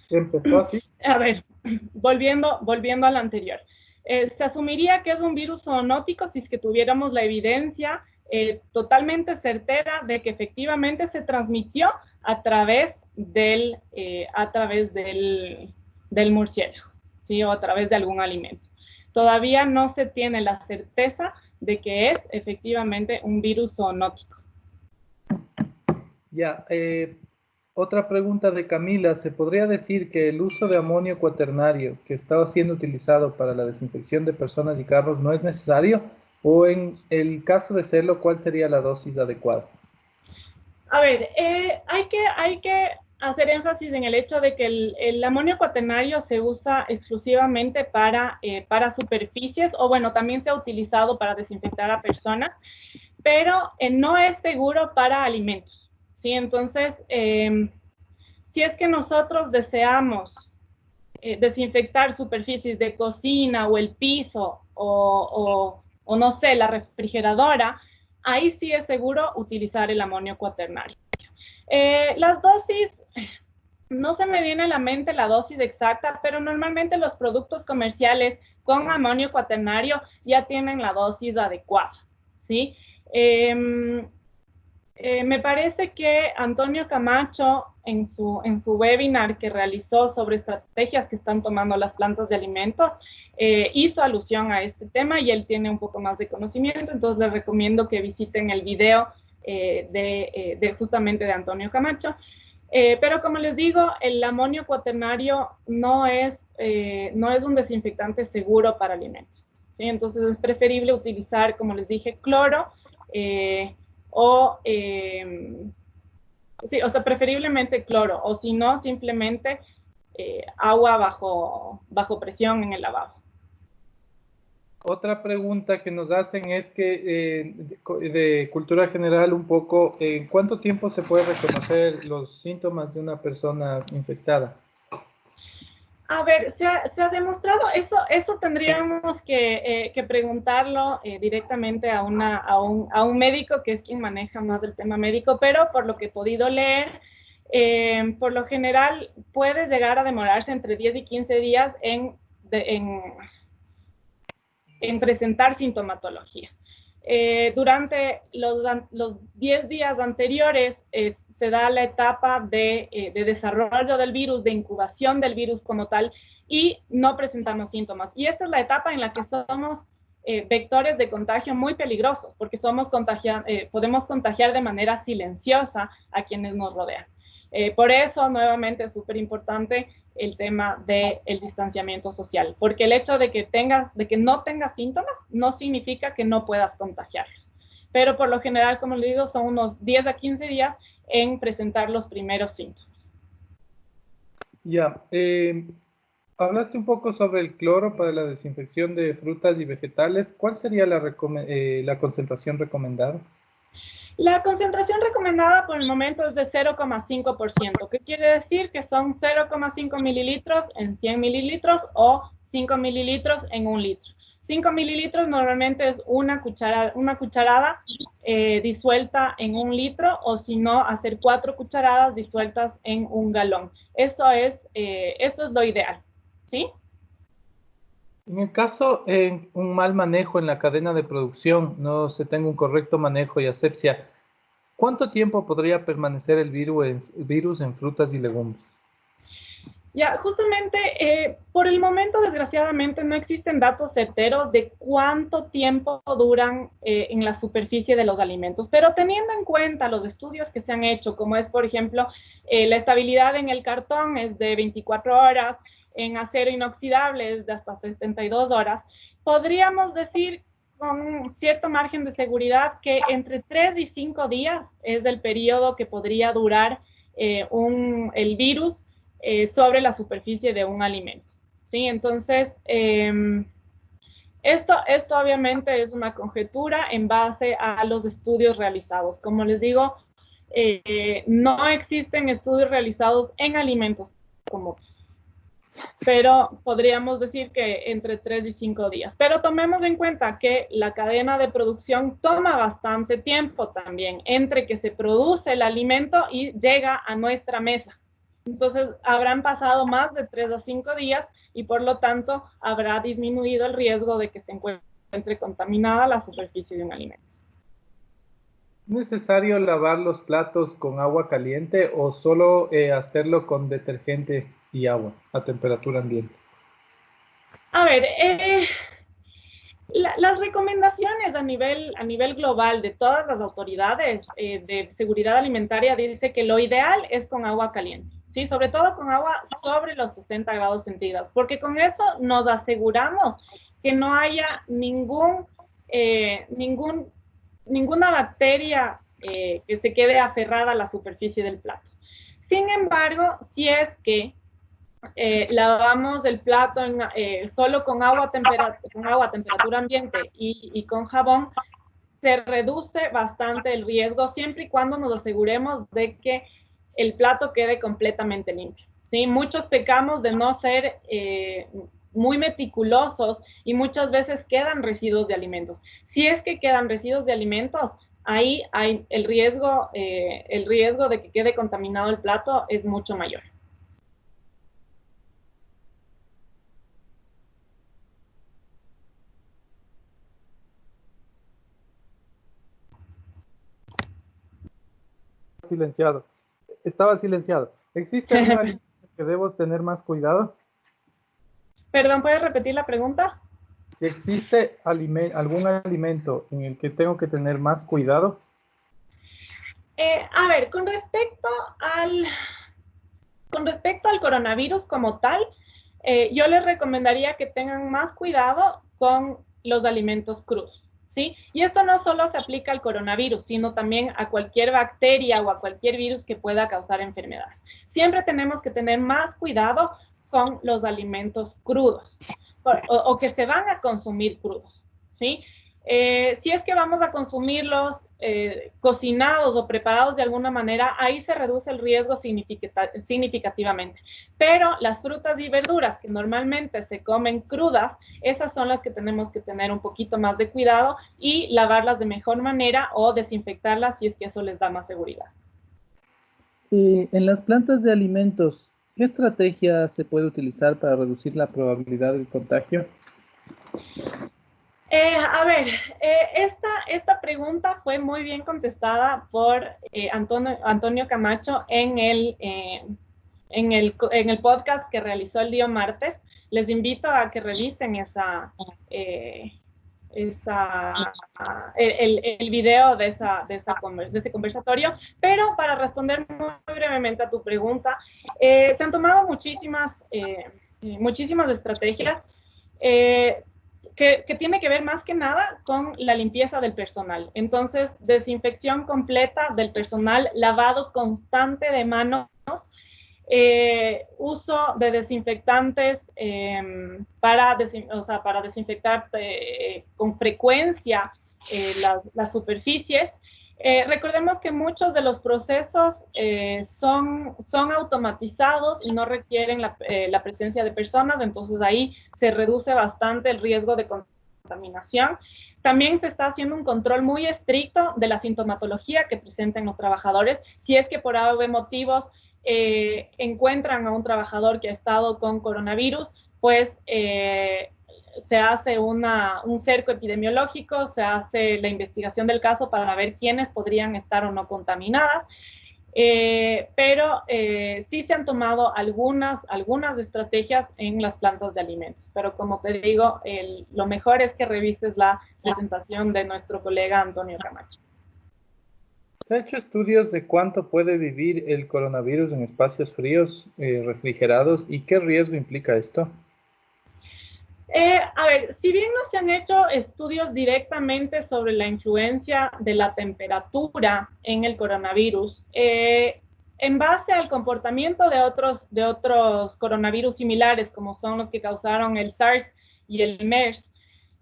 ¿Empezó así? A ver, volviendo a la anterior. Se asumiría que es un virus zoonótico si es que tuviéramos la evidencia totalmente certera de que efectivamente se transmitió a través del murciélago, ¿sí? O a través de algún alimento. Todavía no se tiene la certeza de que es efectivamente un virus zoonótico. Ya, otra pregunta de Camila. ¿Se podría decir que el uso de amonio cuaternario que estaba siendo utilizado para la desinfección de personas y carros no es necesario? O en el caso de serlo, ¿cuál sería la dosis adecuada? A ver, hay que hacer énfasis en el hecho de que el amonio cuaternario se usa exclusivamente para superficies, o bueno, también se ha utilizado para desinfectar a personas, pero no es seguro para alimentos, ¿sí? Entonces, si es que nosotros deseamos desinfectar superficies de cocina o el piso o no sé, la refrigeradora, ahí sí es seguro utilizar el amonio cuaternario. Las dosis, no se me viene a la mente la dosis exacta, pero normalmente los productos comerciales con amonio cuaternario ya tienen la dosis adecuada, ¿sí? Me parece que Antonio Camacho, en su webinar que realizó sobre estrategias que están tomando las plantas de alimentos, hizo alusión a este tema y él tiene un poco más de conocimiento, entonces les recomiendo que visiten el video justamente de Antonio Camacho. Pero como les digo, el amonio cuaternario no es un desinfectante seguro para alimentos, ¿sí? Entonces es preferible utilizar, como les dije, cloro, sí, o sea, preferiblemente cloro, o si no, simplemente agua bajo presión en el lavabo. Otra pregunta que nos hacen es que de cultura general un poco, ¿en cuánto tiempo se puede reconocer los síntomas de una persona infectada? A ver, se ha demostrado, eso tendríamos que preguntarlo directamente a un médico que es quien maneja más del tema médico, pero por lo que he podido leer, por lo general puede llegar a demorarse entre 10 y 15 días en presentar sintomatología. Durante los 10 días anteriores se da la etapa de desarrollo del virus, de incubación del virus como tal, y no presentamos síntomas. Y esta es la etapa en la que somos vectores de contagio muy peligrosos, porque podemos contagiar de manera silenciosa a quienes nos rodean. Por eso, nuevamente, es súper importante el tema del distanciamiento social, porque el hecho de que no tengas síntomas no significa que no puedas contagiarlos. Pero por lo general, como les digo, son unos 10 a 15 días en presentar los primeros síntomas. Ya, hablaste un poco sobre el cloro para la desinfección de frutas y vegetales. ¿Cuál sería la concentración recomendada? La concentración recomendada por el momento es de 0,5%. ¿Qué quiere decir? Que son 0,5 mililitros en 100 mililitros o 5 mililitros en 1 litro. 5 mililitros normalmente es una cucharada disuelta en 1 litro, o si no, hacer 4 cucharadas disueltas en 1 galón. Eso es lo ideal, ¿sí? En el caso de un mal manejo en la cadena de producción, no se tenga un correcto manejo y asepsia, ¿cuánto tiempo podría permanecer el virus en frutas y legumbres? Ya, justamente, por el momento, desgraciadamente, no existen datos certeros de cuánto tiempo duran en la superficie de los alimentos, pero teniendo en cuenta los estudios que se han hecho, como es, por ejemplo, la estabilidad en el cartón es de 24 horas, en acero inoxidable es de hasta 72 horas, podríamos decir con cierto margen de seguridad que entre 3 y 5 días es el periodo que podría durar el virus sobre la superficie de un alimento. ¿Sí? Entonces, esto obviamente es una conjetura en base a los estudios realizados. Como les digo, no existen estudios realizados en alimentos como, pero podríamos decir que entre 3 y 5 días. Pero tomemos en cuenta que la cadena de producción toma bastante tiempo también entre que se produce el alimento y llega a nuestra mesa. Entonces, habrán pasado más de 3 a 5 días y por lo tanto habrá disminuido el riesgo de que se encuentre contaminada la superficie de un alimento. ¿Es necesario lavar los platos con agua caliente o solo hacerlo con detergente y agua a temperatura ambiente? A ver, las recomendaciones a nivel global de todas las autoridades de seguridad alimentaria dice que lo ideal es con agua caliente, ¿sí? Sobre todo con agua sobre los 60 grados centígrados, porque con eso nos aseguramos que no haya ninguna bacteria que se quede aferrada a la superficie del plato. Sin embargo, si es que lavamos el plato solo con agua a temperatura ambiente y con jabón, se reduce bastante el riesgo siempre y cuando nos aseguremos de que el plato quede completamente limpio. ¿Sí? Muchos pecamos de no ser muy meticulosos y muchas veces quedan residuos de alimentos. Si es que quedan residuos de alimentos, ahí hay el riesgo de que quede contaminado el plato es mucho mayor. Silenciado. Estaba silenciado. ¿Existe algún alimento que debo tener más cuidado? Perdón, ¿puedes repetir la pregunta? Si existe algún alimento en el que tengo que tener más cuidado. A ver, con respecto al coronavirus como tal, yo les recomendaría que tengan más cuidado con los alimentos crudos, ¿sí? Y esto no solo se aplica al coronavirus, sino también a cualquier bacteria o a cualquier virus que pueda causar enfermedades. Siempre tenemos que tener más cuidado con los alimentos crudos o que se van a consumir crudos, ¿sí? Si es que vamos a consumirlos cocinados o preparados de alguna manera, ahí se reduce el riesgo significativamente. Pero las frutas y verduras que normalmente se comen crudas, esas son las que tenemos que tener un poquito más de cuidado y lavarlas de mejor manera o desinfectarlas si es que eso les da más seguridad. En las plantas de alimentos, ¿qué estrategia se puede utilizar para reducir la probabilidad del contagio? A ver, esta pregunta fue muy bien contestada por Antonio Camacho en el podcast que realizó el día martes. Les invito a que revisen el video de ese conversatorio. Pero para responder muy brevemente a tu pregunta, se han tomado muchísimas estrategias que tiene que ver más que nada con la limpieza del personal. Entonces, desinfección completa del personal, lavado constante de manos, uso de desinfectantes para desinfectar con frecuencia las superficies. Recordemos que muchos de los procesos son automatizados y no requieren la presencia de personas, entonces ahí se reduce bastante el riesgo de contaminación. También se está haciendo un control muy estricto de la sintomatología que presenten los trabajadores. Si es que por algún motivos encuentran a un trabajador que ha estado con coronavirus, pues se hace un cerco epidemiológico, se hace la investigación del caso para ver quiénes podrían estar o no contaminadas. Pero sí se han tomado algunas estrategias en las plantas de alimentos. Pero como te digo, lo mejor es que revises la presentación de nuestro colega Antonio Camacho. ¿Se ha hecho estudios de cuánto puede vivir el coronavirus en espacios fríos, refrigerados, y qué riesgo implica esto? A ver, si bien no se han hecho estudios directamente sobre la influencia de la temperatura en el coronavirus, en base al comportamiento de otros coronavirus similares, como son los que causaron el SARS y el MERS,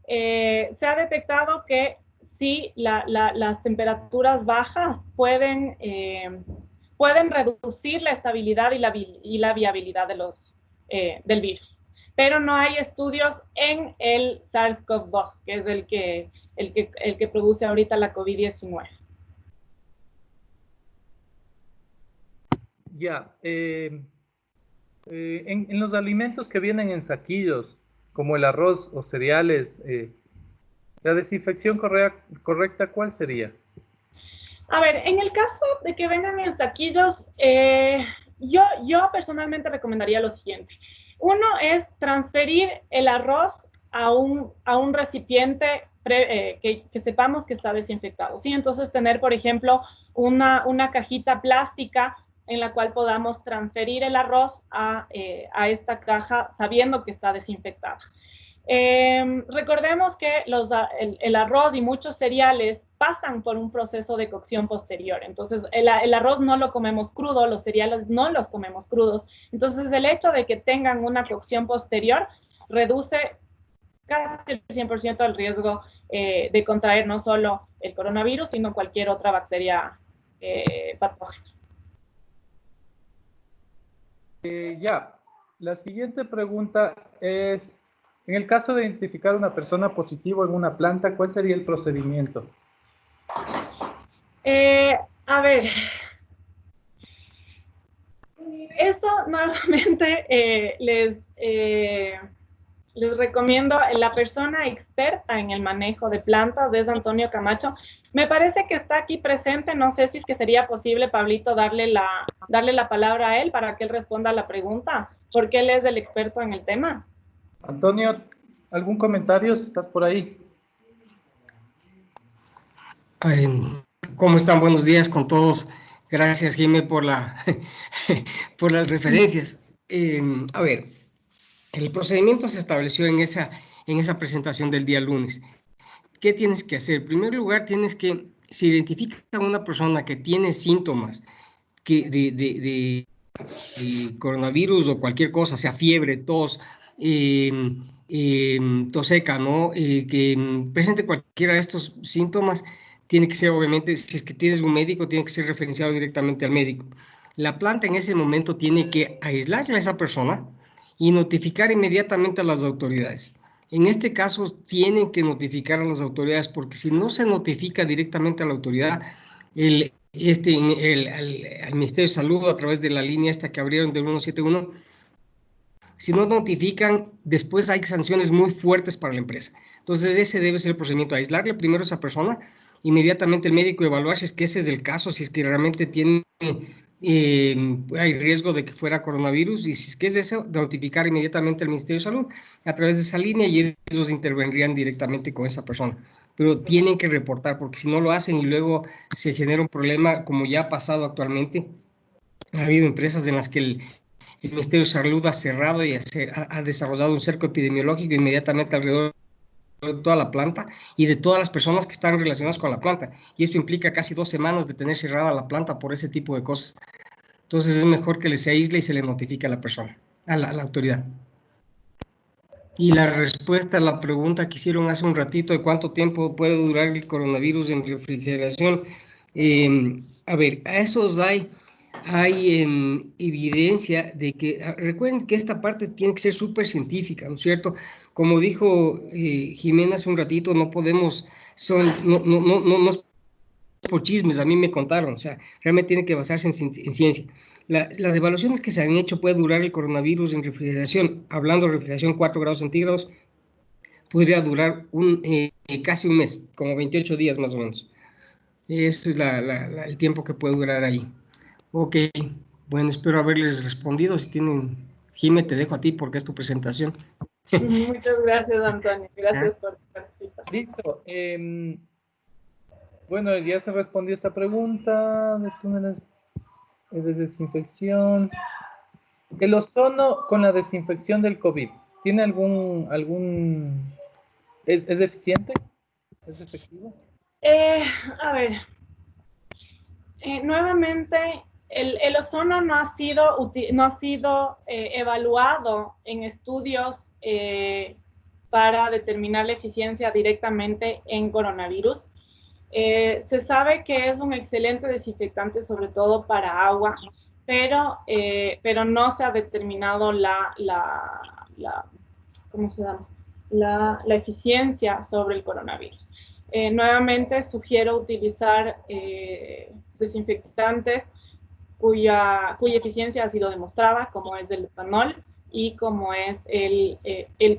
se ha detectado que sí, las temperaturas bajas pueden reducir la estabilidad y la viabilidad del virus. Pero no hay estudios en el SARS-CoV-2, que es el que produce ahorita la COVID-19. Ya, en los alimentos que vienen en saquillos, como el arroz o cereales, la desinfección correcta, ¿cuál sería? A ver, en el caso de que vengan en saquillos, yo personalmente recomendaría lo siguiente. Uno es transferir el arroz a un recipiente que sepamos que está desinfectado, ¿sí? Entonces tener, por ejemplo, una cajita plástica en la cual podamos transferir el arroz a esta caja sabiendo que está desinfectada. Recordemos que el arroz y muchos cereales pasan por un proceso de cocción posterior. Entonces, el arroz no lo comemos crudo, los cereales no los comemos crudos. Entonces, el hecho de que tengan una cocción posterior reduce casi el 100% el riesgo de contraer no solo el coronavirus, sino cualquier otra bacteria patógena. Ya, la siguiente pregunta es, en el caso de identificar una persona positiva en una planta, ¿cuál sería el procedimiento? A ver, eso nuevamente les recomiendo, la persona experta en el manejo de plantas es Antonio Camacho. Me parece que está aquí presente, no sé si es que sería posible, Pablito, darle la palabra a él para que él responda a la pregunta, porque él es el experto en el tema. Antonio, ¿algún comentario? ¿Estás por ahí? ¿Cómo están? Buenos días con todos. Gracias, Jimé, por por las referencias. A ver, el procedimiento se estableció en esa presentación del día lunes. ¿Qué tienes que hacer? En primer lugar, si identifica a una persona que tiene síntomas de coronavirus o cualquier cosa, sea fiebre, tos, tos seca, ¿no? Que presente cualquiera de estos síntomas, tiene que ser, obviamente, si es que tienes un médico, tiene que ser referenciado directamente al médico. La planta en ese momento tiene que aislarle a esa persona y notificar inmediatamente a las autoridades. En este caso, tienen que notificar a las autoridades, porque si no se notifica directamente a la autoridad, al Ministerio de Salud, a través de la línea esta que abrieron del 171, si no notifican, después hay sanciones muy fuertes para la empresa. Entonces, ese debe ser el procedimiento: aislarle primero a esa persona, inmediatamente el médico evaluar si es que ese es el caso, si es que realmente hay riesgo de que fuera coronavirus, y si es que es eso, notificar inmediatamente al Ministerio de Salud a través de esa línea, y ellos intervendrían directamente con esa persona. Pero tienen que reportar, porque si no lo hacen y luego se genera un problema, como ya ha pasado actualmente. Ha habido empresas en las que el Ministerio de Salud ha cerrado y ha desarrollado un cerco epidemiológico inmediatamente alrededor de toda la planta y de todas las personas que están relacionadas con la planta. Y esto implica casi 2 semanas de tener cerrada la planta por ese tipo de cosas. Entonces es mejor que se aísle y se le notifique a la persona, a la autoridad. Y la respuesta a la pregunta que hicieron hace un ratito de cuánto tiempo puede durar el coronavirus en refrigeración. A ver, a esos hay evidencia de que, recuerden que esta parte tiene que ser súper científica, ¿no es cierto? Como dijo Jimena hace un ratito, no podemos, no es por chismes, a mí me contaron, o sea, realmente tiene que basarse en ciencia. Las evaluaciones que se han hecho, puede durar el coronavirus en refrigeración, hablando de refrigeración 4 grados centígrados, podría durar casi un mes, como 28 días más o menos. Ese es el tiempo que puede durar ahí. Ok, bueno, espero haberles respondido. Si tienen, Jime, te dejo a ti porque es tu presentación. Muchas gracias, Antonio. Gracias por tu participación. Listo. Bueno, ya se respondió esta pregunta de túneles de desinfección. El ozono con la desinfección del COVID, ¿tiene ¿es eficiente? ¿Es efectivo? A ver, nuevamente, el ozono no ha sido evaluado en estudios para determinar la eficiencia directamente en coronavirus. Se sabe que es un excelente desinfectante, sobre todo para agua, pero no se ha determinado ¿cómo se llama? La eficiencia sobre el coronavirus. Nuevamente sugiero utilizar desinfectantes cuya eficiencia ha sido demostrada, como es el etanol y como es el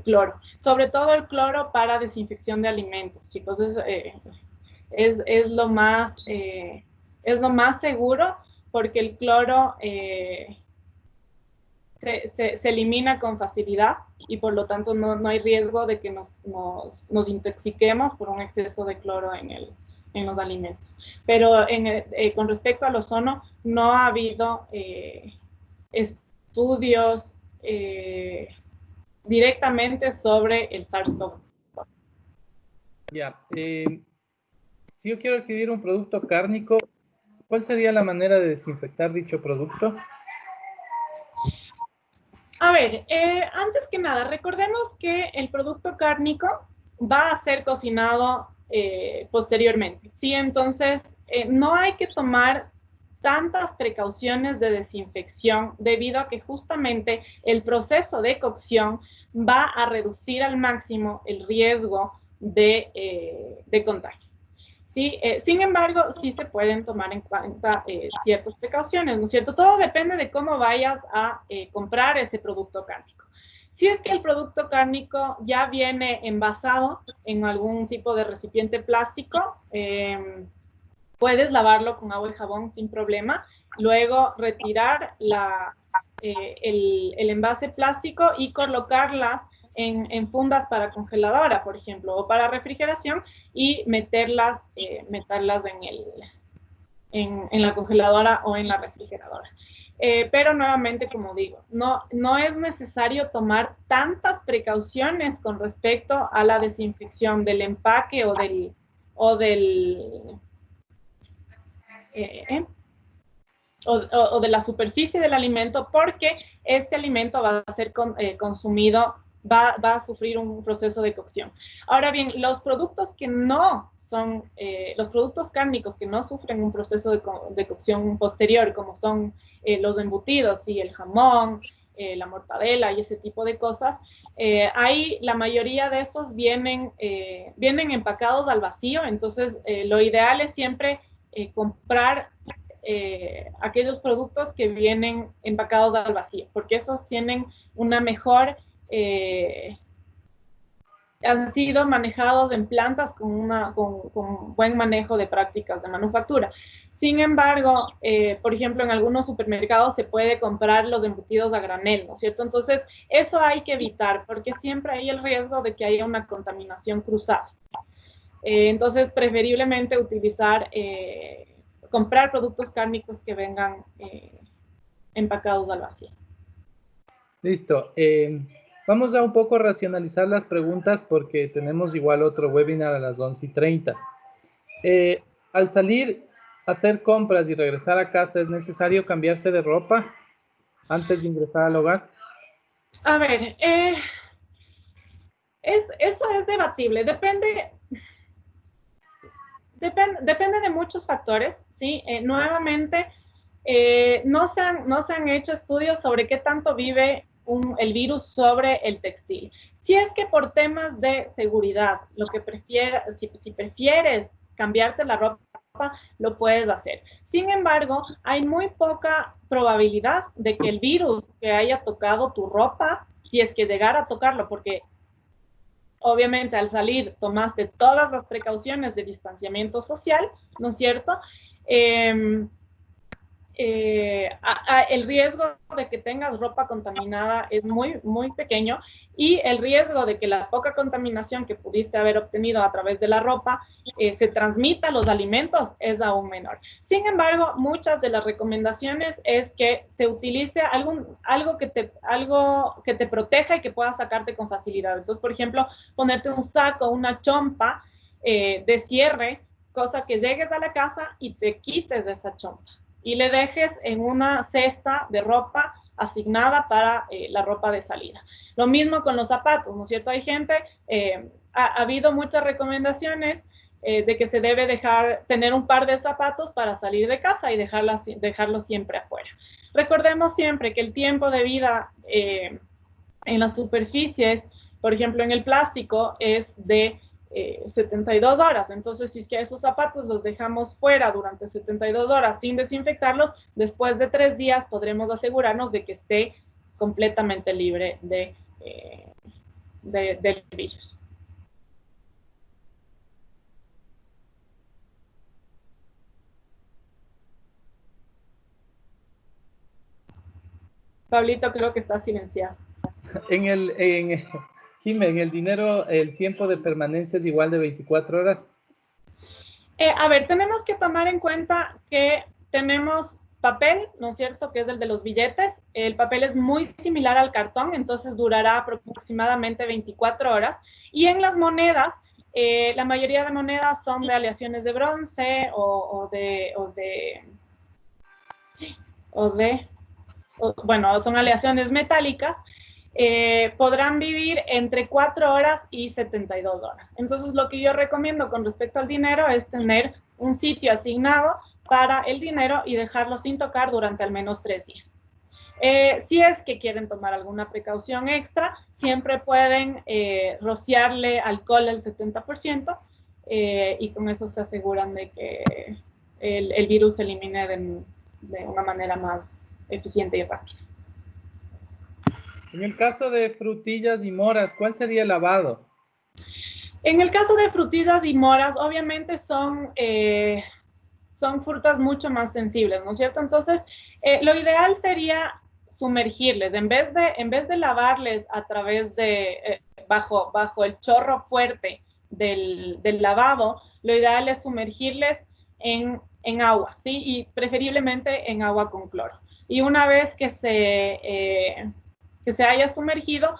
cloro. Sobre todo el cloro para desinfección de alimentos, chicos. Es lo más seguro, porque el cloro se elimina con facilidad y por lo tanto no hay riesgo de que nos intoxiquemos por un exceso de cloro en los alimentos. Pero con respecto al ozono, no ha habido estudios directamente sobre el SARS-CoV. Ya. Si yo quiero adquirir un producto cárnico, ¿cuál sería la manera de desinfectar dicho producto? A ver, antes que nada, recordemos que el producto cárnico va a ser cocinado posteriormente, ¿sí? Entonces, no hay que tomar tantas precauciones de desinfección debido a que justamente el proceso de cocción va a reducir al máximo el riesgo de contagio. ¿Sí? Sin embargo, sí se pueden tomar en cuenta ciertas precauciones, ¿no es cierto? Todo depende de cómo vayas a comprar ese producto cárnico. Si es que el producto cárnico ya viene envasado en algún tipo de recipiente plástico, puedes lavarlo con agua y jabón sin problema, luego retirar el envase plástico y colocarlas en fundas para congeladora, por ejemplo, o para refrigeración, y meterlas en la congeladora o en la refrigeradora. Pero nuevamente, como digo, no es necesario tomar tantas precauciones con respecto a la desinfección del empaque o de la superficie del alimento, porque este alimento va a ser consumido, va a sufrir un proceso de cocción. Ahora bien, los productos que no son, los productos cárnicos que no sufren un proceso de cocción posterior, como son los embutidos y el jamón, la mortadela y ese tipo de cosas, ahí la mayoría de esos vienen empacados al vacío. Entonces lo ideal es siempre comprar aquellos productos que vienen empacados al vacío, porque esos tienen una mejor, han sido manejados en plantas con buen manejo de prácticas de manufactura. Sin embargo, por ejemplo, en algunos supermercados se puede comprar los embutidos a granel, ¿no es cierto? Entonces, eso hay que evitar, porque siempre hay el riesgo de que haya una contaminación cruzada. Entonces, preferiblemente comprar productos cárnicos que vengan empacados al vacío. Listo. Vamos a un poco racionalizar las preguntas porque tenemos igual otro webinar a las 11:30. Al salir a hacer compras y regresar a casa, ¿es necesario cambiarse de ropa antes de ingresar al hogar? A ver, eso es debatible. Depende de muchos factores, ¿sí? Nuevamente, no se han hecho estudios sobre qué tanto vive el virus sobre el textil. Si es que por temas de seguridad, si prefieres cambiarte la ropa, lo puedes hacer. Sin embargo, hay muy poca probabilidad de que el virus que haya tocado tu ropa, si es que llegara a tocarlo, porque obviamente al salir tomaste todas las precauciones de distanciamiento social, ¿no es cierto? El riesgo de que tengas ropa contaminada es muy pequeño, y el riesgo de que la poca contaminación que pudiste haber obtenido a través de la ropa se transmita a los alimentos es aún menor. Sin embargo, muchas de las recomendaciones es que se utilice algo que te proteja y que puedas sacarte con facilidad. Entonces, por ejemplo, ponerte un saco, una chompa de cierre, cosa que llegues a la casa y te quites de esa chompa y le dejes en una cesta de ropa asignada para la ropa de salida. Lo mismo con los zapatos, ¿no es cierto? Hay gente, ha habido muchas recomendaciones de que se debe tener un par de zapatos para salir de casa y dejarlo siempre afuera. Recordemos siempre que el tiempo de vida en las superficies, por ejemplo en el plástico, es de 72 horas. Entonces, si es que esos zapatos los dejamos fuera durante 72 horas sin desinfectarlos, después de 3 días podremos asegurarnos de que esté completamente libre del virus. Pablito, creo que está silenciado. Jimé, en el dinero, ¿el tiempo de permanencia es igual de 24 horas? A ver, tenemos que tomar en cuenta que tenemos papel, ¿no es cierto?, que es el de los billetes. El papel es muy similar al cartón, entonces durará aproximadamente 24 horas. Y en las monedas, la mayoría de monedas son de aleaciones de bronce bueno, son aleaciones metálicas. Podrán vivir entre 4 horas y 72 horas. Entonces, lo que yo recomiendo con respecto al dinero es tener un sitio asignado para el dinero y dejarlo sin tocar durante al menos 3 días. Si es que quieren tomar alguna precaución extra, siempre pueden rociarle alcohol al 70% y con eso se aseguran de que el virus se elimine de una manera más eficiente y rápida. En el caso de frutillas y moras, ¿cuál sería el lavado? En el caso de frutillas y moras, obviamente son frutas mucho más sensibles, ¿no es cierto? Entonces, lo ideal sería sumergirles. En vez de lavarles a través de, bajo el chorro fuerte del lavabo, lo ideal es sumergirles en agua, ¿sí? Y preferiblemente en agua con cloro. Y una vez que se haya sumergido,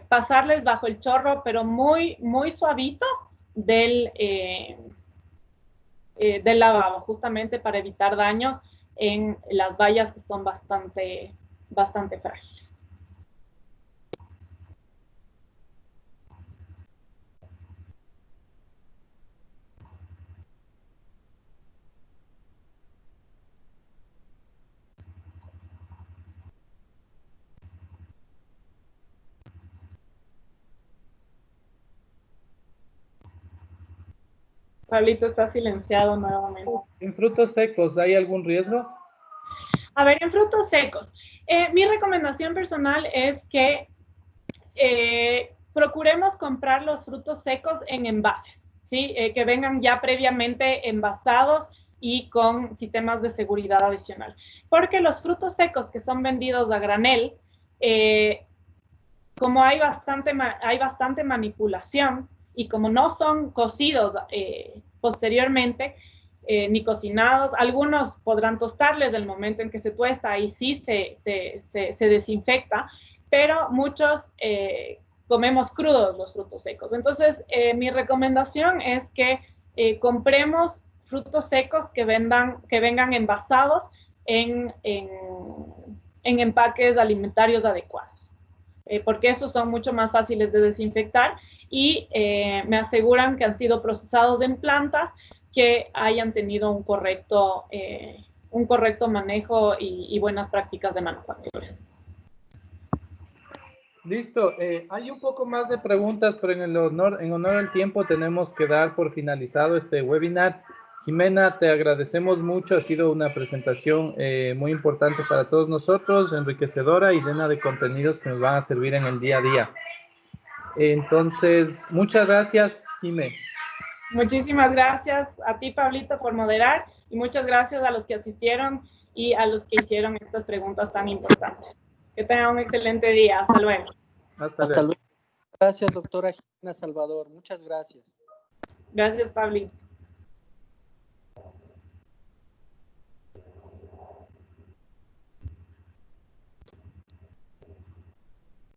pasarles bajo el chorro, pero muy suavito del lavabo, justamente para evitar daños en las vallas que son bastante frágiles. Pablito está silenciado nuevamente. ¿En frutos secos hay algún riesgo? A ver, en frutos secos, mi recomendación personal es que procuremos comprar los frutos secos en envases, ¿sí? Que vengan ya previamente envasados y con sistemas de seguridad adicional. Porque los frutos secos que son vendidos a granel, como hay bastante manipulación y como no son cocidos posteriormente, ni cocinados, algunos podrán tostarles del momento en que se tuesta, ahí sí se desinfecta, pero muchos comemos crudos los frutos secos. Entonces, mi recomendación es que compremos frutos secos que vengan envasados en empaques alimentarios adecuados, porque esos son mucho más fáciles de desinfectar y me aseguran que han sido procesados en plantas que hayan tenido un correcto manejo y buenas prácticas de manufactura. Listo. Hay un poco más de preguntas, pero en honor al tiempo tenemos que dar por finalizado este webinar. Jimena, te agradecemos mucho. Ha sido una presentación muy importante para todos nosotros, enriquecedora y llena de contenidos que nos van a servir en el día a día. Entonces, muchas gracias, Jimé. Muchísimas gracias a ti, Pablito, por moderar, y muchas gracias a los que asistieron y a los que hicieron estas preguntas tan importantes. Que tengan un excelente día. Hasta luego. Hasta luego. Gracias, doctora Gina Salvador. Muchas gracias. Gracias, Pablito.